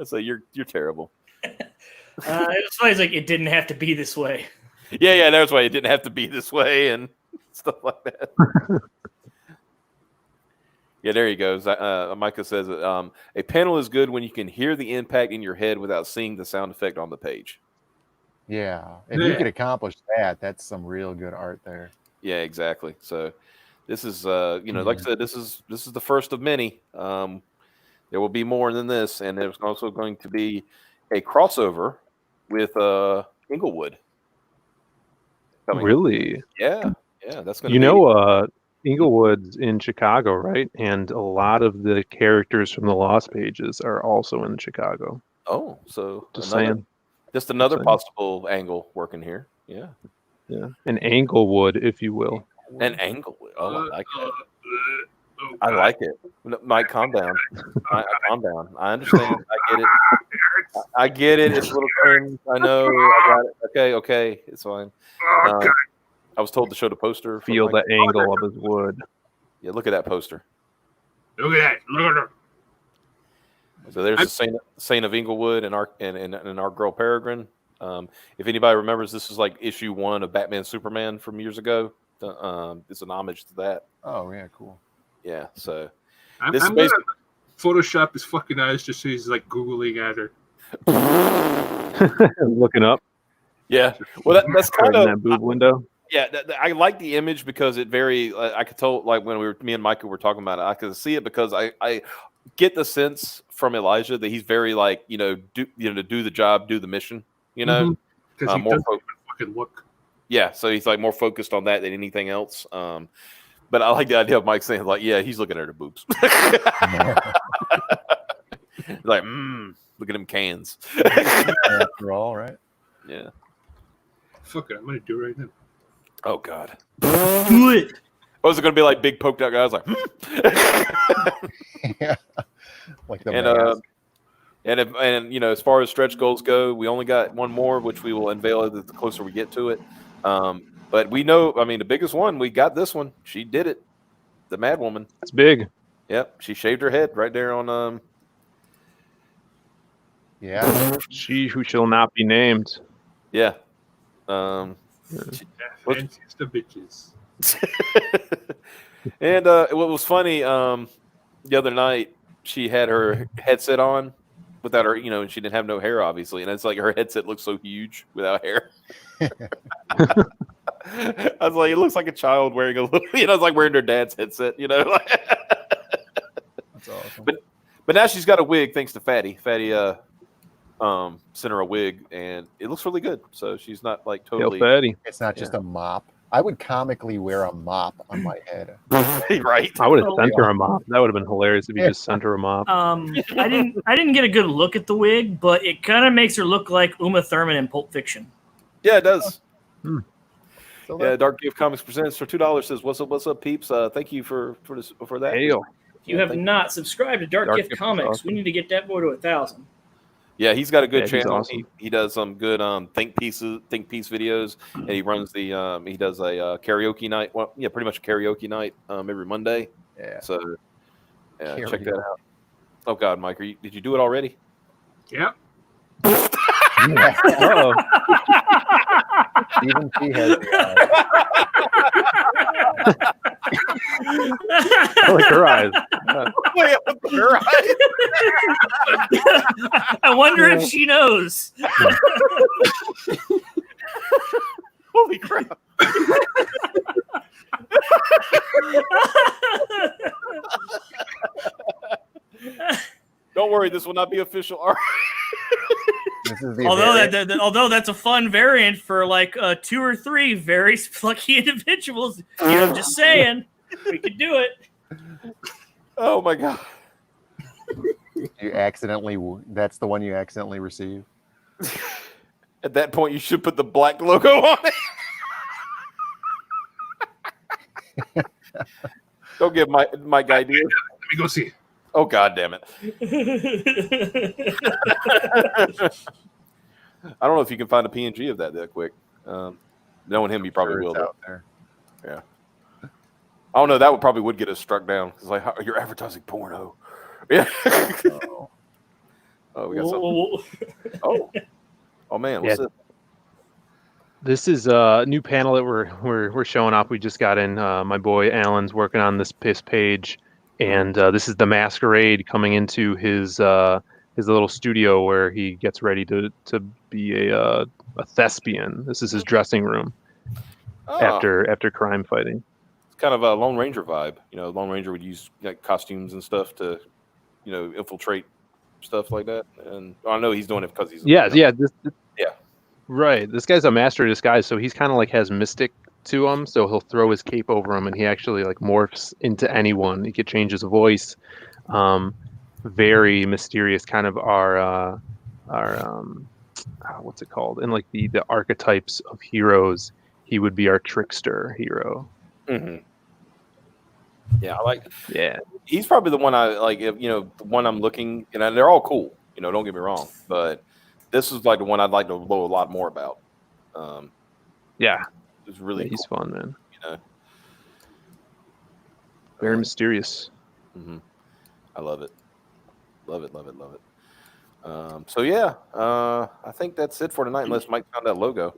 Speaker 1: So you're terrible.
Speaker 3: It's funny. It's like it didn't have to be this way.
Speaker 1: Yeah, that's why it didn't have to be this way and stuff like that. Yeah, there he goes. Micah says a panel is good when you can hear the impact in your head without seeing the sound effect on the page.
Speaker 5: Yeah, if you could accomplish that, that's some real good art there.
Speaker 1: Yeah, exactly. So this is, like I said, this is the first of many. There will be more than this, and there's also going to be a crossover with Inglewood.
Speaker 4: Really?
Speaker 1: Yeah, that's going to be.
Speaker 4: Inglewood's in Chicago, right? And a lot of the characters from the Lost Pages are also in Chicago.
Speaker 1: Oh, so
Speaker 4: just
Speaker 1: another possible angle working here. Yeah.
Speaker 4: An Anglewood, if you will.
Speaker 1: An Anglewood. Oh, I like it. I like it. Mike, calm down. Calm down. I understand. I get it. It's a little cringe. I know. I got it. Okay. It's fine. I was told to show the poster.
Speaker 4: Feel the angle of his wood.
Speaker 1: Yeah, look at that poster.
Speaker 2: Look at that. Look at her.
Speaker 1: So there's the Saint of Inglewood and our girl Peregrine. If anybody remembers, this is like issue 1 of Batman Superman from years ago. It's an homage to that.
Speaker 5: Oh yeah, cool.
Speaker 1: Yeah, so
Speaker 2: I'm gonna Photoshop his fucking eyes just so he's like googling at her,
Speaker 4: looking up.
Speaker 1: Yeah, well that's kind of
Speaker 4: that boob window.
Speaker 1: Yeah, I like the image because it I could tell, like when me and Michael were talking about it, I could see it because I get the sense from Elijah that he's very like do the job, do the mission,
Speaker 2: because he doesn't fucking look.
Speaker 1: Yeah, so he's like more focused on that than anything else. But I like the idea of Mike saying like, yeah, he's looking at her boobs. Like, look at them cans.
Speaker 5: After all, right?
Speaker 1: Yeah.
Speaker 2: Fuck it, I'm gonna do it right now.
Speaker 1: Oh God.
Speaker 3: Do it.
Speaker 1: Was it going to be like big poked out guys like?
Speaker 5: Yeah. Like the mask.
Speaker 1: And as far as stretch goals go, we only got one more, which we will unveil the closer we get to it. But we know, the biggest one, we got this one. She did it. The Mad Woman.
Speaker 4: It's big.
Speaker 1: Yep. She shaved her head right there on.
Speaker 5: Yeah.
Speaker 4: She who shall not be named.
Speaker 1: Yeah.
Speaker 2: Fanciest of bitches.
Speaker 1: And what was funny, the other night she had her headset on without her, and she didn't have no hair, obviously, and it's like her headset looks so huge without hair. I was like, it looks like a child wearing a little, it's like wearing their dad's headset, That's
Speaker 5: awesome.
Speaker 1: But now she's got a wig thanks to Fatty. Fatty sent her a wig, and it looks really good. So she's not like totally.
Speaker 4: Fatty.
Speaker 5: It's not just a mop. I would comically wear a mop on my head.
Speaker 1: Right.
Speaker 4: I would have sent her a mop. That would have been hilarious if you just sent her a mop.
Speaker 3: I didn't get a good look at the wig, but it kind of makes her look like Uma Thurman in Pulp Fiction.
Speaker 1: Yeah, it does.
Speaker 5: So
Speaker 1: Yeah, Dark Gift Comics presents for $2 says, "What's up, peeps? Thank you for that."
Speaker 4: Hail.
Speaker 3: If you have not subscribed to Dark Gift Comics, awesome. We need to get that boy to 1,000.
Speaker 1: Yeah, he's got a good channel.
Speaker 4: Awesome.
Speaker 1: He does some good think piece videos, and he runs he does a karaoke night. Well, yeah, pretty much a karaoke night every Monday.
Speaker 5: Yeah.
Speaker 1: So check that out. Oh God, Mike, did you do it already?
Speaker 2: Yep.
Speaker 5: Yeah. Even P has the eye.
Speaker 4: I like her eyes.
Speaker 1: Her eyes.
Speaker 3: I wonder if she knows.
Speaker 1: Holy crap. Don't worry, this will not be official art.
Speaker 3: Although that's a fun variant for like 2 or 3 very lucky individuals. I'm just saying, we could do it.
Speaker 1: Oh my god!
Speaker 5: That's the one you accidentally receive.
Speaker 1: At that point, you should put the black logo on it. Don't give Mike ideas.
Speaker 2: Let me go see.
Speaker 1: Oh god damn it! I don't know if you can find a PNG of that quick. Knowing him, you probably will.
Speaker 5: Out there.
Speaker 1: Yeah. I don't know. That probably would get us struck down. It's like you're advertising porno. Yeah. Oh, we got something. Oh man, what's this?
Speaker 4: This is a new panel that we're showing off. We just got in. My boy Alan's working on this page, and this is the masquerade coming into his little studio where he gets ready to be a thespian. This is his dressing room after crime fighting.
Speaker 1: It's kind of a Lone Ranger vibe. Lone Ranger would use like costumes and stuff to, infiltrate stuff like that. And I know he's doing it because he's
Speaker 4: right. This guy's a master of disguise, so he's kind of like has mystic to him. So he'll throw his cape over him, and he actually like morphs into anyone. He could change his voice. Very mysterious, kind of our what's it called? In like the archetypes of heroes, he would be our trickster hero.
Speaker 1: Mm-hmm. Yeah, I like.
Speaker 4: Yeah,
Speaker 1: he's probably the one I like. The one I'm looking, and they're all cool. Don't get me wrong, but this is like the one I'd like to know a lot more about.
Speaker 4: Yeah,
Speaker 1: it's really
Speaker 4: he's
Speaker 1: cool.
Speaker 4: fun, man. Very mysterious.
Speaker 1: Mm-hmm. I love it. Love it. So yeah, I think that's it for tonight. Unless Mike found that logo.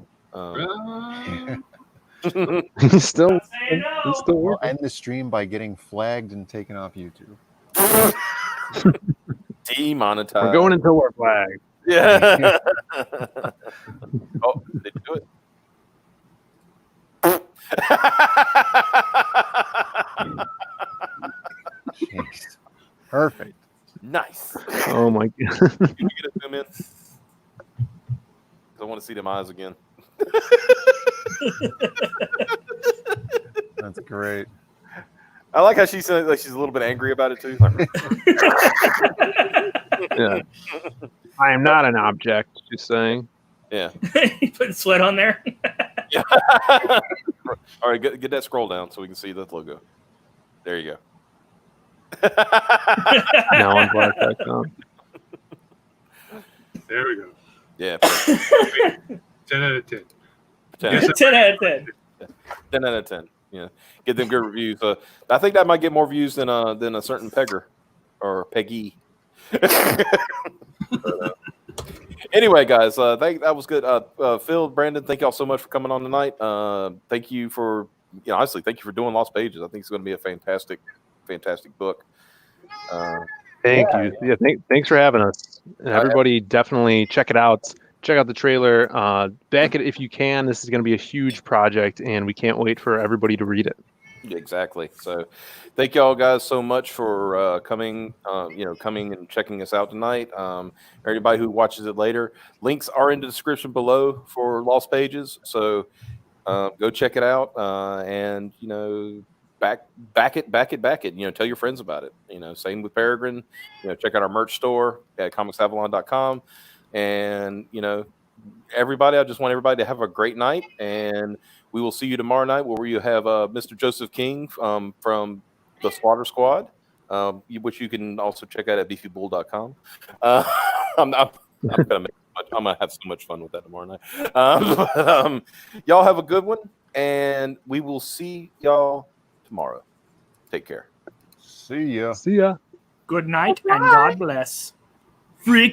Speaker 4: He's still
Speaker 5: We'll end the stream by getting flagged and taken off YouTube.
Speaker 1: Demonetized.
Speaker 4: We're going until we're flagged.
Speaker 1: Yeah. Oh, they do it.
Speaker 5: Jeez. Perfect.
Speaker 1: Nice.
Speaker 4: Oh my god.
Speaker 1: Can you get a zoom in? I want to see them eyes again.
Speaker 5: That's great.
Speaker 1: I like how she said like she's a little bit angry about it too.
Speaker 4: Yeah. I am not an object, she's saying.
Speaker 1: Yeah.
Speaker 3: You put sweat on there.
Speaker 1: Yeah. All right, get that scroll down so we can see the logo. There you go.
Speaker 4: Now on black.com.
Speaker 2: There we go.
Speaker 1: Yeah.
Speaker 2: 10 out of 10.
Speaker 1: 10.
Speaker 2: Yes,
Speaker 3: 10 out of 10.
Speaker 1: 10 out of 10. Yeah. Get them good reviews. I think that might get more views than a certain Pegger or Peggy. Anyway, guys, that was good. Phil, Brandon, thank y'all so much for coming on tonight. Thank you for, honestly, thank you for doing Lost Pages. I think it's going to be a fantastic book.
Speaker 4: Thank you. Yeah, thanks for having us. Everybody, definitely check it out. Check out the trailer. Back it if you can. This is going to be a huge project, and we can't wait for everybody to read it.
Speaker 1: Exactly. So, thank y'all guys so much for coming. Coming and checking us out tonight. Everybody who watches it later, links are in the description below for Lost Pages. So, go check it out. And back it. Tell your friends about it. Same with Peregrine. Check out our merch store at comicsavalon.com. And everybody, I just want everybody to have a great night, and we will see you tomorrow night where you have Mr. Joseph King from the Slaughter Squad, which you can also check out at beefybull.com. I'm gonna have so much fun with that tomorrow night. Y'all have a good one, and we will see y'all tomorrow. Take care.
Speaker 5: See ya.
Speaker 4: See ya.
Speaker 3: Good night and God bless. Freak.